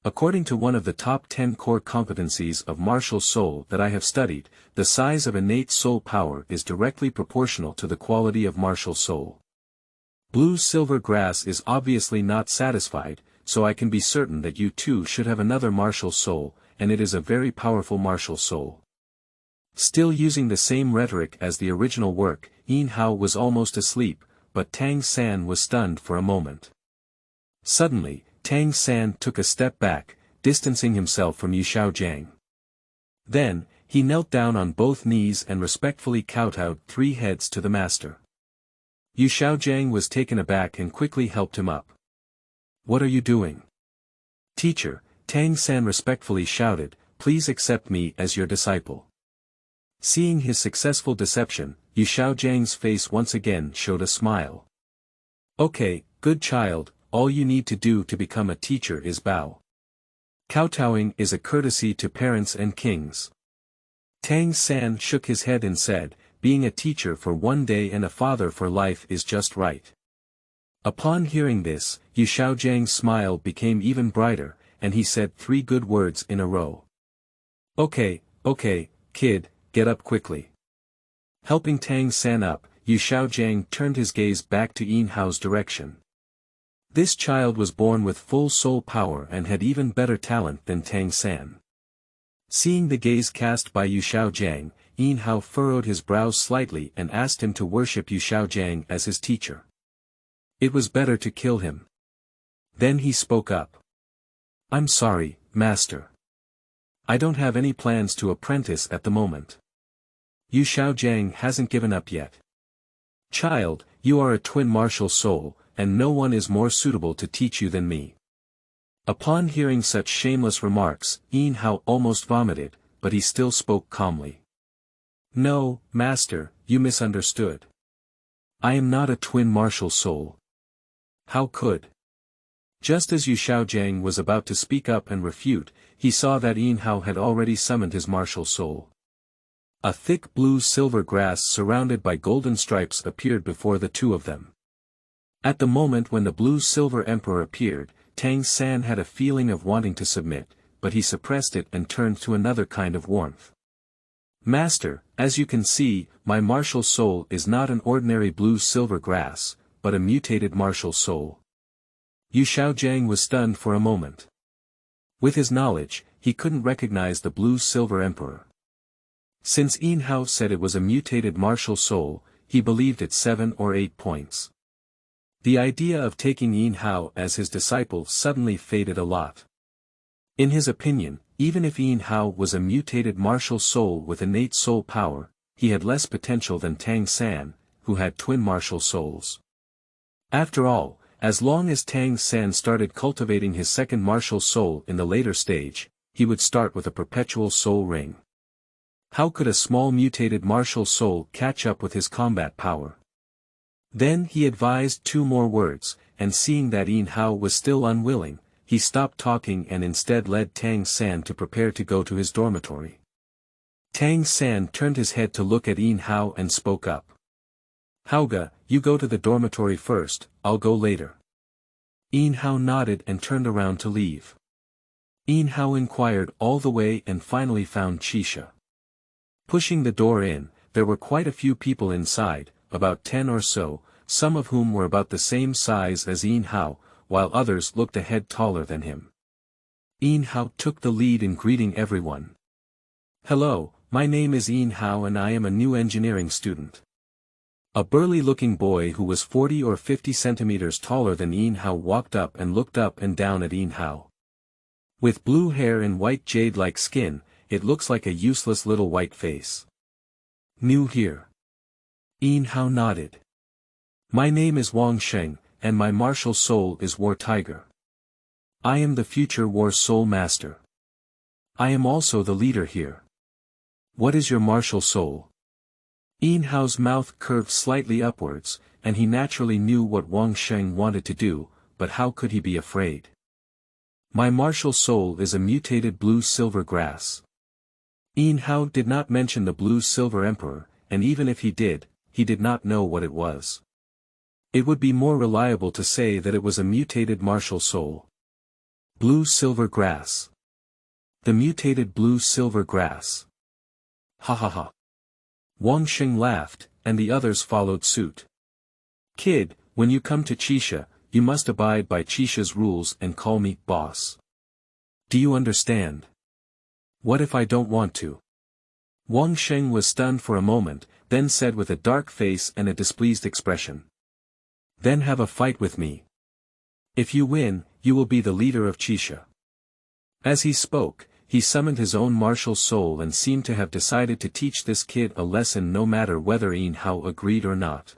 Speaker 1: According to one of the top 10 core competencies of martial soul that I have studied, the size of innate soul power is directly proportional to the quality of martial soul. Blue silver grass is obviously not satisfied, so I can be certain that you too should have another martial soul, and it is a very powerful martial soul. Still using the same rhetoric as the original work, Yin Hao was almost asleep, but Tang San was stunned for a moment. Suddenly, Tang San took a step back, distancing himself from Xiaogang. Then, he knelt down on both knees and respectfully kowtowed 3 heads to the master. Xiaogang was taken aback and quickly helped him up. "What are you doing?" "Teacher," Tang San respectfully shouted, "please accept me as your disciple." Seeing his successful deception, Xiaogang's face once again showed a smile. "Okay, good child, all you need to do to become a teacher is bow. Kowtowing is a courtesy to parents and kings." Tang San shook his head and said, "Being a teacher for one day and a father for life is just right." Upon hearing this, Xiaogang's smile became even brighter, and he said 3 good words in a row. Okay, kid, get up quickly." Helping Tang San up, Xiaogang turned his gaze back to Yin Hao's direction. This child was born with full soul power and had even better talent than Tang San. Seeing the gaze cast by Xiaogang, Yin Hao furrowed his brows slightly and asked him to worship Xiaogang as his teacher. It was better to kill him. Then he spoke up. "I'm sorry, master. I don't have any plans to apprentice at the moment. Xiaogang hasn't given up yet. Child, you are a twin martial soul, and no one is more suitable to teach you than me." Upon hearing such shameless remarks, Yin Hao almost vomited, but he still spoke calmly. "No, master, you misunderstood. I am not a twin martial soul. How could?" Just as Xiaogang was about to speak up and refute, he saw that Yin Hao had already summoned his martial soul. A thick blue-silver grass surrounded by golden stripes appeared before the two of them. At the moment when the blue-silver emperor appeared, Tang San had a feeling of wanting to submit, but he suppressed it and turned to another kind of warmth. "Master, as you can see, my martial soul is not an ordinary blue-silver grass, but a mutated martial soul." Xiaogang was stunned for a moment. With his knowledge, he couldn't recognize the blue-silver emperor. Since Yin Hao said it was a mutated martial soul, he believed it 7 or 8 points. The idea of taking Yin Hao as his disciple suddenly faded a lot. In his opinion, even if Yin Hao was a mutated martial soul with innate soul power, he had less potential than Tang San, who had twin martial souls. After all, as long as Tang San started cultivating his second martial soul in the later stage, he would start with a perpetual soul ring. How could a small mutated martial soul catch up with his combat power? Then he advised 2 more words, and seeing that Yin Hao was still unwilling, he stopped talking and instead led Tang San to prepare to go to his dormitory. Tang San turned his head to look at Yin Hao and spoke up. "Haoga, you go to the dormitory first, I'll go later." Yin Hao nodded and turned around to leave. Yin Hao inquired all the way and finally found Qixia. Pushing the door in, there were quite a few people inside, about 10 or so, some of whom were about the same size as Yin Hao, while others looked a head taller than him. Yin Hao took the lead in greeting everyone. "Hello, my name is Yin Hao and I am a new engineering student." A burly-looking boy who was 40 or 50 centimeters taller than Yin Hao walked up and looked up and down at Yin Hao. With blue hair and white jade-like skin, it looks like a useless little white face. "New here?" Yin Hao nodded. "My name is Wang Sheng, and my martial soul is War Tiger. I am the future War Soul Master. I am also the leader here. What is your martial soul?" Yin Hao's mouth curved slightly upwards, and he naturally knew what Wang Sheng wanted to do, but how could he be afraid? "My martial soul is a mutated blue-silver grass." Yin Hao did not mention the blue-silver emperor, and even if he did not know what it was. It would be more reliable to say that it was a mutated martial soul. Blue-silver grass. The mutated blue-silver grass. Ha ha ha. Wang Xing laughed, and the others followed suit. Kid, when you come to Qixia, you must abide by Qixa's rules and call me boss. Do you understand? What if I don't want to? Wang Xing was stunned for a moment, then said with a dark face and a displeased expression. Then have a fight with me. If you win, you will be the leader of Qixia. As he spoke, he summoned his own martial soul and seemed to have decided to teach this kid a lesson no matter whether Yin Hao agreed or not.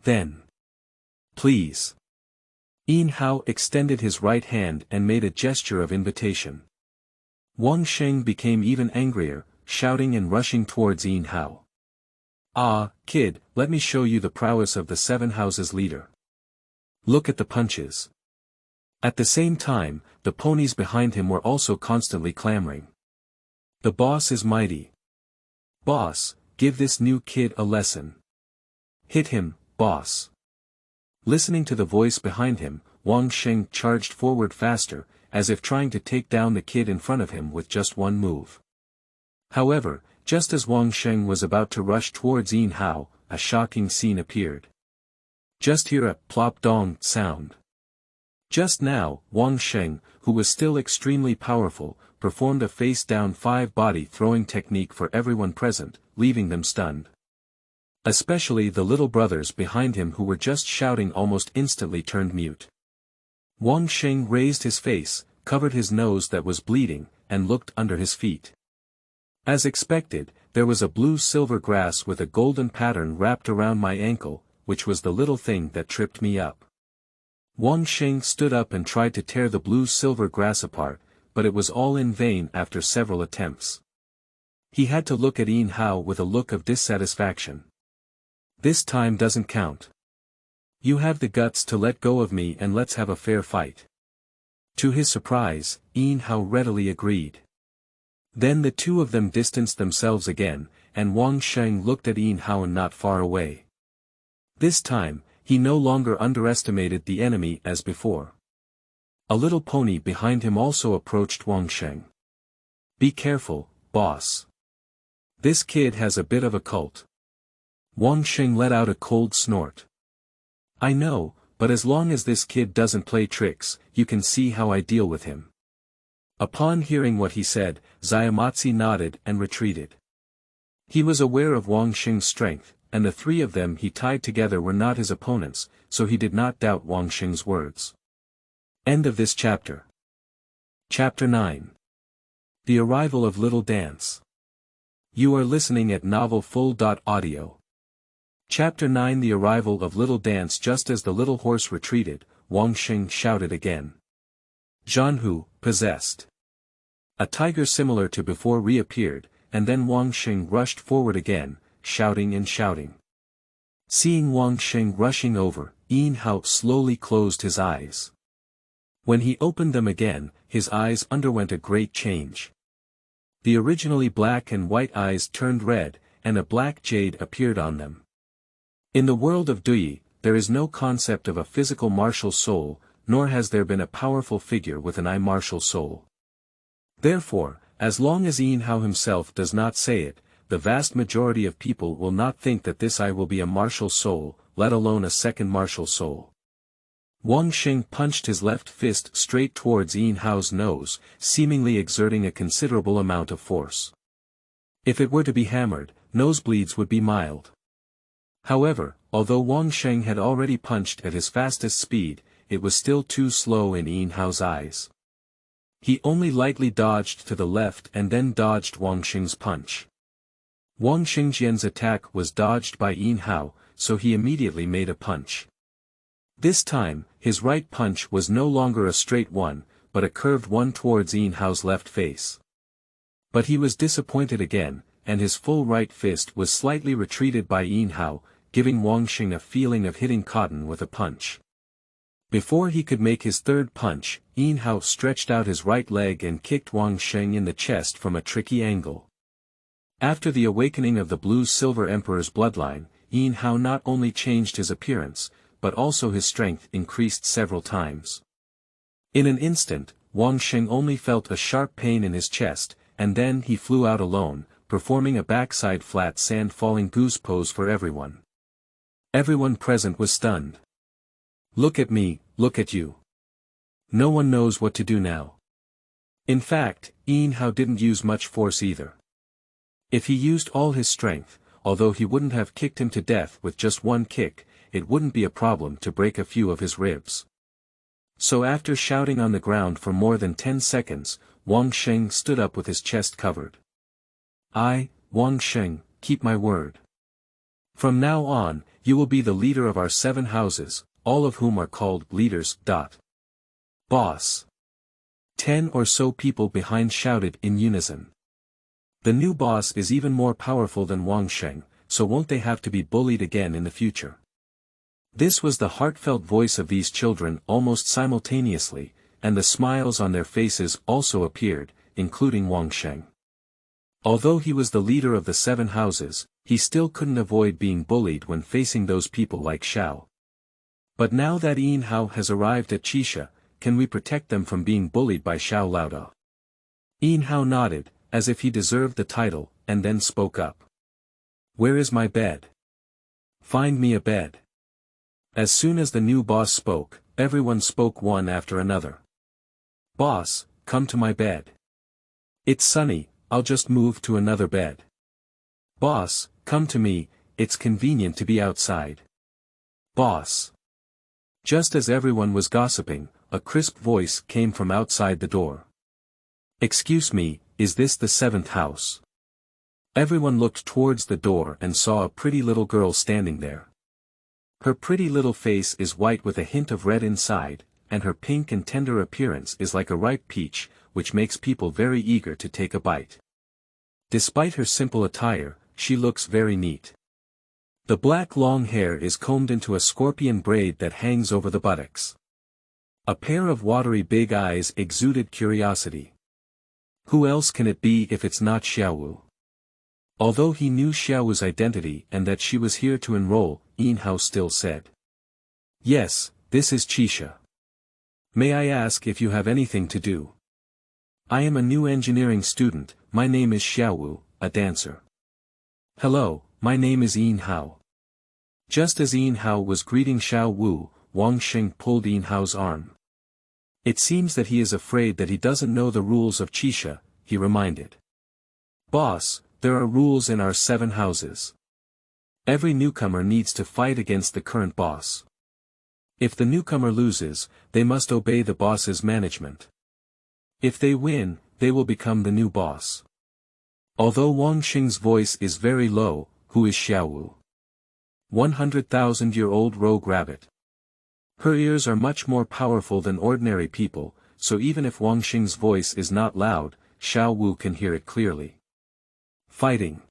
Speaker 1: Then. Please. Yin Hao extended his right hand and made a gesture of invitation. Wang Xing became even angrier, shouting and rushing towards Yin Hao. Ah, kid, let me show you the prowess of the Seven Houses leader. Look at the punches. At the same time, the ponies behind him were also constantly clamoring. The boss is mighty. Boss, give this new kid a lesson. Hit him, boss. Listening to the voice behind him, Wang Xing charged forward faster, as if trying to take down the kid in front of him with just one move. However, just as Wang Xing was about to rush towards Yin Hao, a shocking scene appeared. Just hear a plop-dong sound. Just now, Wang Xing, who was still extremely powerful, performed a face-down 5-body throwing technique for everyone present, leaving them stunned. Especially the little brothers behind him who were just shouting almost instantly turned mute. Wang Xing raised his face, covered his nose that was bleeding, and looked under his feet. As expected, there was a blue-silver grass with a golden pattern wrapped around my ankle, which was the little thing that tripped me up. Wang Xing stood up and tried to tear the blue-silver grass apart, but it was all in vain after several attempts. He had to look at Yin Hao with a look of dissatisfaction. This time doesn't count. You have the guts to let go of me and let's have a fair fight. To his surprise, Yin Hao readily agreed. Then the two of them distanced themselves again, and Wang Xing looked at Yin Hao not far away. This time, he no longer underestimated the enemy as before. A little pony behind him also approached Wang Xing. Be careful, boss. This kid has a bit of a cult. Wang Xing let out a cold snort. I know, but as long as this kid doesn't play tricks, you can see how I deal with him. Upon hearing what he said, Xiaomatsi nodded and retreated. He was aware of Wang Xing's strength, and the three of them he tied together were not his opponents, so he did not doubt Wang Xing's words. End of this chapter. Chapter 9. The Arrival of Little Dance. You are listening at novelfull.audio. Chapter 9. The Arrival of Little Dance. Just as the little horse retreated, Wang Xing shouted again. Zhanhu, possessed. A tiger similar to before reappeared, and then Wang Xing rushed forward again, shouting and shouting. Seeing Wang Xing rushing over, Yin Hao slowly closed his eyes. When he opened them again, his eyes underwent a great change. The originally black and white eyes turned red, and a black jade appeared on them. In the world of Duel, there is no concept of a physical martial soul, nor has there been a powerful figure with an eye martial soul. Therefore, as long as Yin Hao himself does not say it, the vast majority of people will not think that this eye will be a martial soul, let alone a second martial soul. Wang Xing punched his left fist straight towards Yin Hao's nose, seemingly exerting a considerable amount of force. If it were to be hammered, nosebleeds would be mild. However, although Wang Xing had already punched at his fastest speed, it was still too slow in Yin Hao's eyes. He only lightly dodged to the left and then dodged Wang Xing's punch. Wang Xingjian's attack was dodged by Yin Hao, so he immediately made a punch. This time, his right punch was no longer a straight one, but a curved one towards Yin Hao's left face. But he was disappointed again, and his full right fist was slightly retreated by Yin Hao, giving Wang Xing a feeling of hitting cotton with a punch. Before he could make his third punch, Yin Hao stretched out his right leg and kicked Wang Xing in the chest from a tricky angle. After the awakening of the Blue-Silver Emperor's bloodline, Yin Hao not only changed his appearance, but also his strength increased several times. In an instant, Wang Sheng only felt a sharp pain in his chest, and then he flew out alone, performing a backside flat sand falling goose pose for everyone. Everyone present was stunned. Look at me, look at you. No one knows what to do now. In fact, Yin Hao didn't use much force either. If he used all his strength, although he wouldn't have kicked him to death with just one kick, it wouldn't be a problem to break a few of his ribs. So after shouting on the ground for more than 10 seconds, Wang Sheng stood up with his chest covered. I, Wang Sheng, keep my word. From now on, you will be the leader of our 7 houses, all of whom are called leaders. Boss. 10 or so people behind shouted in unison. The new boss is even more powerful than Wang Sheng, so won't they have to be bullied again in the future? This was the heartfelt voice of these children almost simultaneously, and the smiles on their faces also appeared, including Wang Sheng. Although he was the leader of the 7 houses, he still couldn't avoid being bullied when facing those people like Xiao. But now that Yin Hao has arrived at Qixia, can we protect them from being bullied by Xiao Laoda? Yin Hao nodded, as if he deserved the title, and then spoke up. Where is my bed? Find me a bed. As soon as the new boss spoke, everyone spoke one after another. Boss, come to my bed. It's sunny, I'll just move to another bed. Boss, come to me, it's convenient to be outside. Boss. Just as everyone was gossiping, a crisp voice came from outside the door. Excuse me, is this the 7th house? Everyone looked towards the door and saw a pretty little girl standing there. Her pretty little face is white with a hint of red inside, and her pink and tender appearance is like a ripe peach, which makes people very eager to take a bite. Despite her simple attire, she looks very neat. The black long hair is combed into a scorpion braid that hangs over the buttocks. A pair of watery big eyes exuded curiosity. Who else can it be if it's not Xiao Wu? Although he knew Xiao Wu's identity and that she was here to enroll, Yin Hao still said. Yes, this is Qixia. May I ask if you have anything to do? I am a new engineering student, my name is Xiao Wu, a dancer. Hello, my name is Yin Hao. Just as Yin Hao was greeting Xiao Wu, Wang Sheng pulled Yin Hao's arm. It seems that he is afraid that he doesn't know the rules of Qixia, he reminded. Boss, there are rules in our 7 houses. Every newcomer needs to fight against the current boss. If the newcomer loses, they must obey the boss's management. If they win, they will become the new boss. Although Wang Sheng's voice is very low, who is Xiao Wu? 100,000-year-old rogue rabbit. Her ears are much more powerful than ordinary people, so even if Wang Sheng's voice is not loud, Xiao Wu can hear it clearly. Fighting.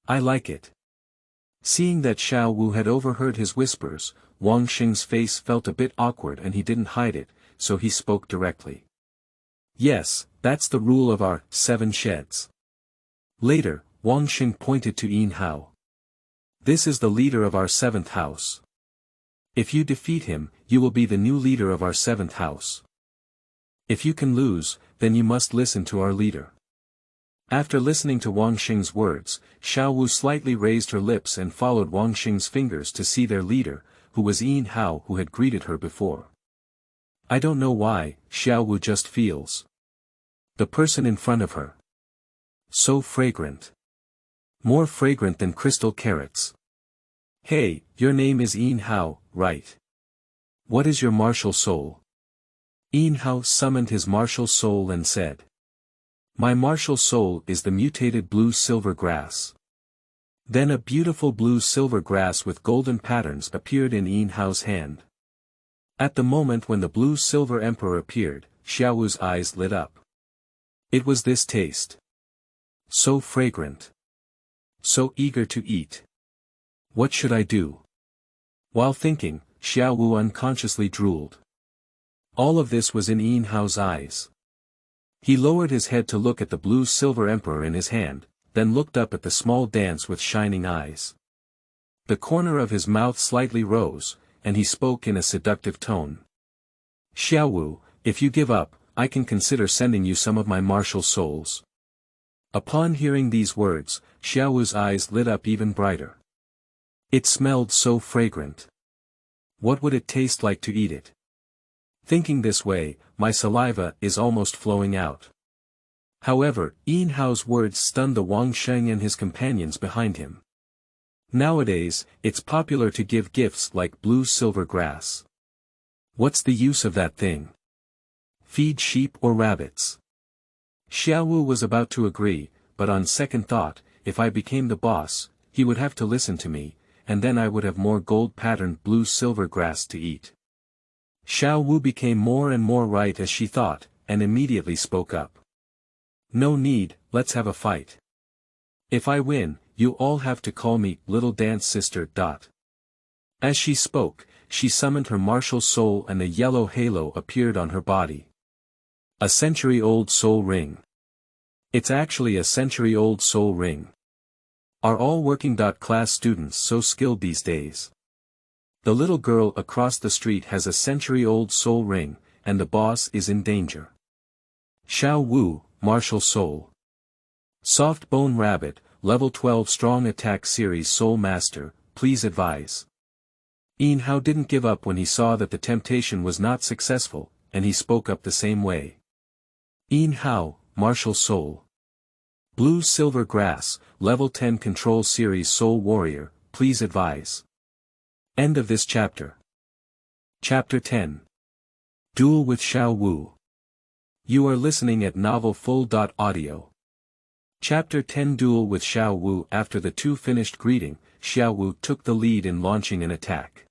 Speaker 1: I like it. Seeing that Xiao Wu had overheard his whispers, Wang Sheng's face felt a bit awkward and he didn't hide it, so he spoke directly. Yes, that's the rule of our 7 sheds. Later, Wang Sheng pointed to Yin Hao. This is the leader of our 7th house. If you defeat him, you will be the new leader of our 7th house. If you can lose, then you must listen to our leader. After listening to Wang Sheng's words, Xiao Wu slightly raised her lips and followed Wang Sheng's fingers to see their leader, who was Yin Hao, who had greeted her before. I don't know why, Xiao Wu just feels. The person in front of her. So fragrant. More fragrant than crystal carrots. Hey, your name is Yin Hao, right? What is your martial soul? Yin Hao summoned his martial soul and said. My martial soul is the mutated blue-silver grass. Then a beautiful blue-silver grass with golden patterns appeared in Yin Hao's hand. At the moment when the blue-silver emperor appeared, Xiao Wu's eyes lit up. It was this taste. So fragrant. So eager to eat. What should I do? While thinking, Xiao Wu unconsciously drooled. All of this was in Yin Hao's eyes. He lowered his head to look at the blue-silver emperor in his hand, then looked up at the small dance with shining eyes. The corner of his mouth slightly rose, and he spoke in a seductive tone. Xiao Wu, if you give up, I can consider sending you some of my martial souls. Upon hearing these words, Xiao Wu's eyes lit up even brighter. It smelled so fragrant. What would it taste like to eat it? Thinking this way, my saliva is almost flowing out. However, Yin Hao's words stunned the Wang Sheng and his companions behind him. Nowadays, it's popular to give gifts like blue silver grass. What's the use of that thing? Feed sheep or rabbits? Xiao Wu was about to agree, but on second thought, if I became the boss, he would have to listen to me, and then I would have more gold-patterned blue-silver grass to eat. Xiao Wu became more and more right as she thought, and immediately spoke up. No need, let's have a fight. If I win, you all have to call me Little Dance Sister. As she spoke, she summoned her martial soul and a yellow halo appeared on her body. A century-old soul ring. It's actually a century-old soul ring. Are all working-class students so skilled these days? The little girl across the street has a century-old soul ring, and the boss is in danger. Xiao Wu, martial soul. Soft Bone Rabbit, level 12 strong attack series soul master, please advise. Yin Hao didn't give up when he saw that the temptation was not successful, and he spoke up the same way. Yin Hao, martial soul. Blue Silver Grass, level 10 control series soul warrior, please advise. End of this chapter. Chapter 10. Duel with Xiao Wu. You are listening at novelfull.audio. Chapter 10 Duel with Xiao Wu. After the two finished greeting, Xiao Wu took the lead in launching an attack.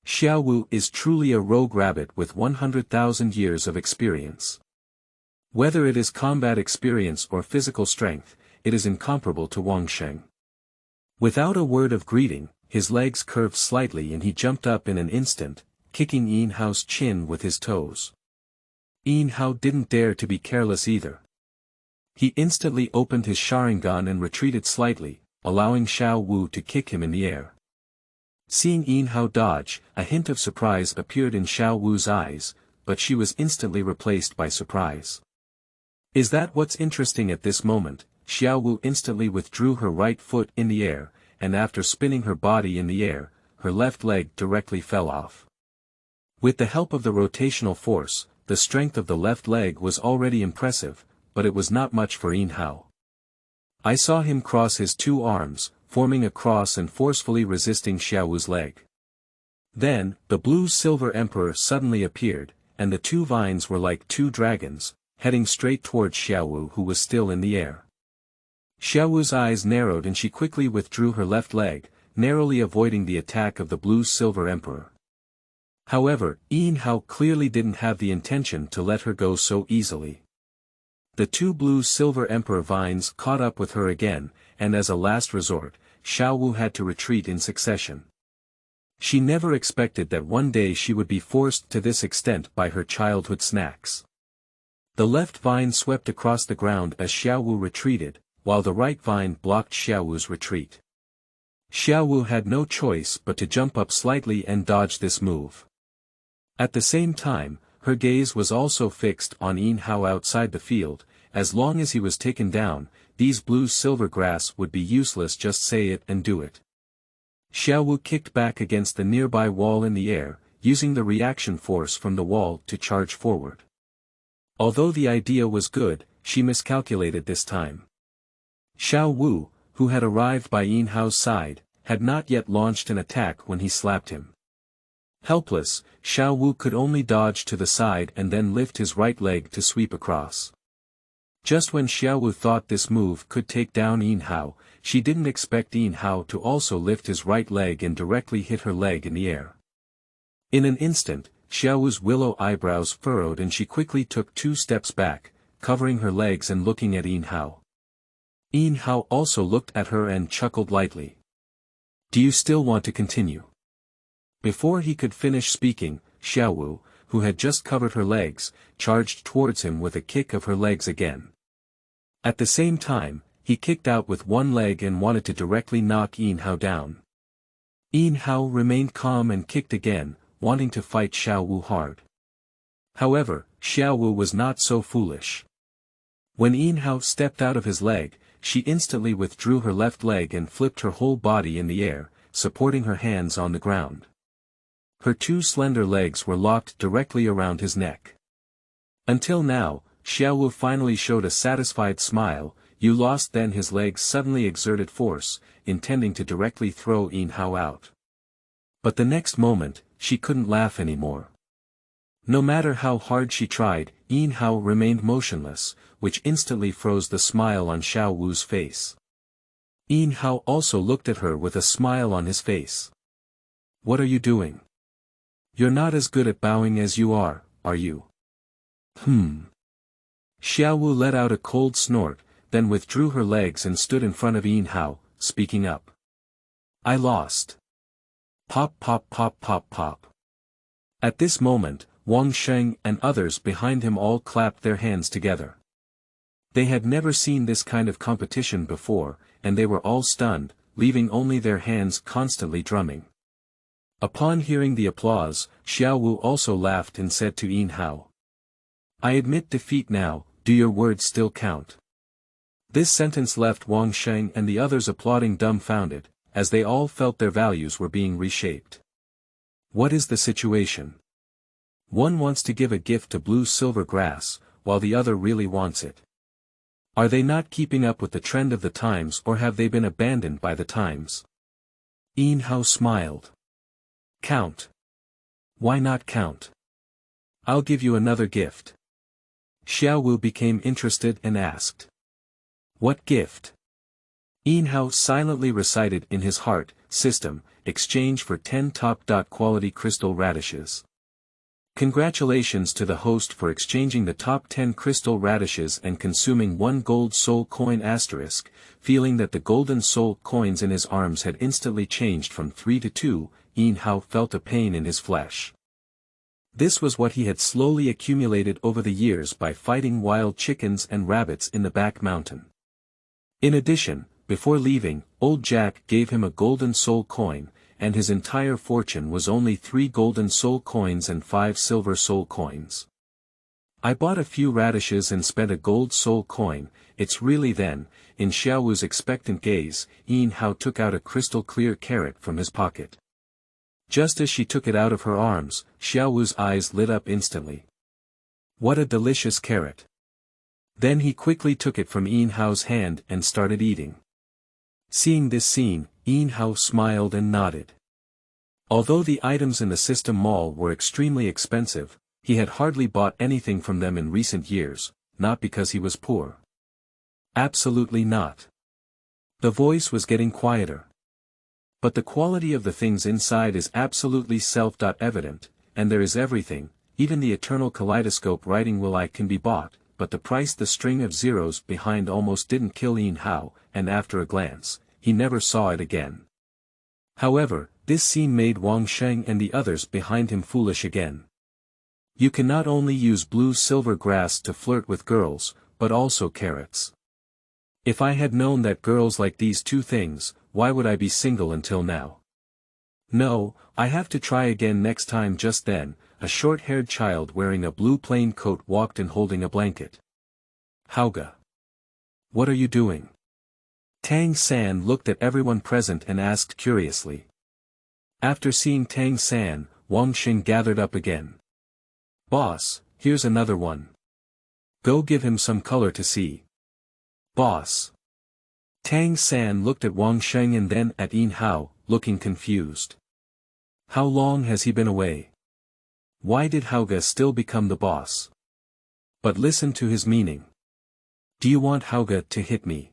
Speaker 1: Xiao Wu is truly a rogue rabbit with 100,000 years of experience. Whether it is combat experience or physical strength, it is incomparable to Wang Sheng. Without a word of greeting, his legs curved slightly and he jumped up in an instant, kicking Yin Hao's chin with his toes. Yin Hao didn't dare to be careless either. He instantly opened his Sharingan and retreated slightly, allowing Xiao Wu to kick him in the air. Seeing Yin Hao dodge, a hint of surprise appeared in Xiao Wu's eyes, but she was instantly replaced by surprise. Is that what's interesting at this moment? Xiao Wu instantly withdrew her right foot in the air, and after spinning her body in the air, her left leg directly fell off. With the help of the rotational force, the strength of the left leg was already impressive, but it was not much for Yin Hao. I saw him cross his two arms, forming a cross and forcefully resisting Xiao Wu's leg. Then, the blue-silver emperor suddenly appeared, and the two vines were like two dragons, heading straight towards Xiao Wu who was still in the air. Xiao Wu's eyes narrowed and she quickly withdrew her left leg, narrowly avoiding the attack of the blue-silver emperor. However, Yin Hao clearly didn't have the intention to let her go so easily. The two blue-silver emperor vines caught up with her again, and as a last resort, Xiao Wu had to retreat in succession. She never expected that one day she would be forced to this extent by her childhood snacks. The left vine swept across the ground as Xiao Wu retreated, while the right vine blocked Xiao Wu's retreat. Xiao Wu had no choice but to jump up slightly and dodge this move. At the same time, her gaze was also fixed on Yin Hao outside the field. As long as he was taken down, these blue-silver grass would be useless, just say it and do it. Xiao Wu kicked back against the nearby wall in the air, using the reaction force from the wall to charge forward. Although the idea was good, she miscalculated this time. Xiao Wu, who had arrived by Yin Hao's side, had not yet launched an attack when he slapped him. Helpless, Xiao Wu could only dodge to the side and then lift his right leg to sweep across. Just when Xiao Wu thought this move could take down Yin Hao, she didn't expect Yin Hao to also lift his right leg and directly hit her leg in the air. In an instant, Xiao Wu's willow eyebrows furrowed and she quickly took 2 steps back, covering her legs and looking at Yin Hao. Yin Hao also looked at her and chuckled lightly. Do you still want to continue? Before he could finish speaking, Xiao Wu, who had just covered her legs, charged towards him with a kick of her legs again. At the same time, he kicked out with one leg and wanted to directly knock Yin Hao down. Yin Hao remained calm and kicked again, wanting to fight Xiao Wu hard. However, Xiao Wu was not so foolish. When Yin Hao stepped out of his leg, she instantly withdrew her left leg and flipped her whole body in the air, supporting her hands on the ground. Her two slender legs were locked directly around his neck. Until now, Xiao Wu finally showed a satisfied smile. You lost. Then his legs suddenly exerted force, intending to directly throw Yin Hao out. But the next moment, she couldn't laugh anymore. No matter how hard she tried, Yin Hao remained motionless, which instantly froze the smile on Xiao Wu's face. Yin Hao also looked at her with a smile on his face. What are you doing? You're not as good at bowing as you are you? Xiao Wu let out a cold snort, then withdrew her legs and stood in front of Yin Hao, speaking up. I lost. Pop pop pop pop pop. At this moment, Wang Sheng and others behind him all clapped their hands together. They had never seen this kind of competition before, and they were all stunned, leaving only their hands constantly drumming. Upon hearing the applause, Xiao Wu also laughed and said to Yin Hao. I admit defeat now, do your words still count? This sentence left Wang Sheng and the others applauding dumbfounded, as they all felt their values were being reshaped. What is the situation? One wants to give a gift to blue silver grass, while the other really wants it. Are they not keeping up with the trend of the times, or have they been abandoned by the times? Yin Hao smiled. Count. Why not count? I'll give you another gift. Xiao Wu became interested and asked. What gift? Yin Hao silently recited in his heart, system, exchange for 10 top-quality crystal radishes. Congratulations to the host for exchanging the top 10 crystal radishes and consuming 1 gold soul coin asterisk, feeling that the golden soul coins in his arms had instantly changed from 3 to 2, Yin Hao felt a pain in his flesh. This was what he had slowly accumulated over the years by fighting wild chickens and rabbits in the back mountain. In addition, before leaving, old Jack gave him a golden soul coin, and his entire fortune was only 3 golden soul coins and 5 silver soul coins. I bought a few radishes and spent a gold soul coin. It's really then. In Xiao Wu's expectant gaze, Yin Hao took out a crystal clear carrot from his pocket. Just as she took it out of her arms, Xiao Wu's eyes lit up instantly. What a delicious carrot. Then he quickly took it from Yin Hao's hand and started eating. Seeing this scene, Yin Hao smiled and nodded. Although the items in the system mall were extremely expensive, he had hardly bought anything from them in recent years, not because he was poor. Absolutely not. The voice was getting quieter. But the quality of the things inside is absolutely self-evident, and there is everything, even the eternal kaleidoscope writing will I can be bought, but the price the string of zeros behind almost didn't kill Yin Hao, and after a glance, he never saw it again. However, this scene made Wang Sheng and the others behind him foolish again. You can not only use blue-silver grass to flirt with girls, but also carrots. If I had known that girls like these two things, why would I be single until now? No, I have to try again next time. Just then, a short-haired child wearing a blue plain coat walked in holding a blanket. Hauga. What are you doing? Tang San looked at everyone present and asked curiously. After seeing Tang San, Wang Xing gathered up again. Boss, here's another one. Go give him some color to see. Boss. Tang San looked at Wang Sheng and then at Yin Hao, looking confused. How long has he been away? Why did Hauga still become the boss? But listen to his meaning. Do you want Hauga to hit me?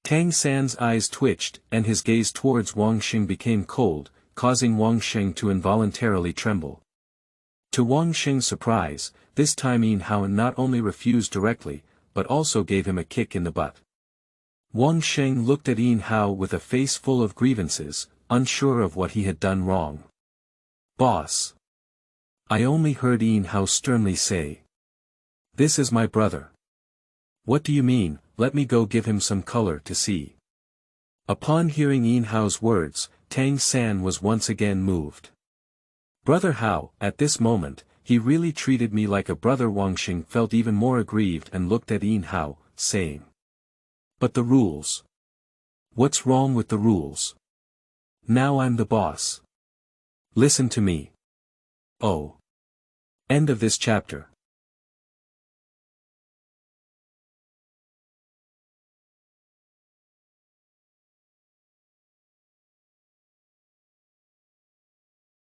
Speaker 1: Tang San's eyes twitched and his gaze towards Wang Xing became cold, causing Wang Sheng to involuntarily tremble. To Wang Xing's surprise, this time Yin Hao not only refused directly, but also gave him a kick in the butt. Wang Sheng looked at Yin Hao with a face full of grievances, unsure of what he had done wrong. Boss. I only heard Yin Hao sternly say. This is my brother. What do you mean? Let me go give him some color to see. Upon hearing Yin Hao's words, Tang San was once again moved. Brother Hao, at this moment, he really treated me like a brother. Wang Xing felt even more aggrieved and looked at Yin Hao, saying. But the rules. What's wrong with the rules? Now I'm the boss. Listen to me. Oh. End of this chapter.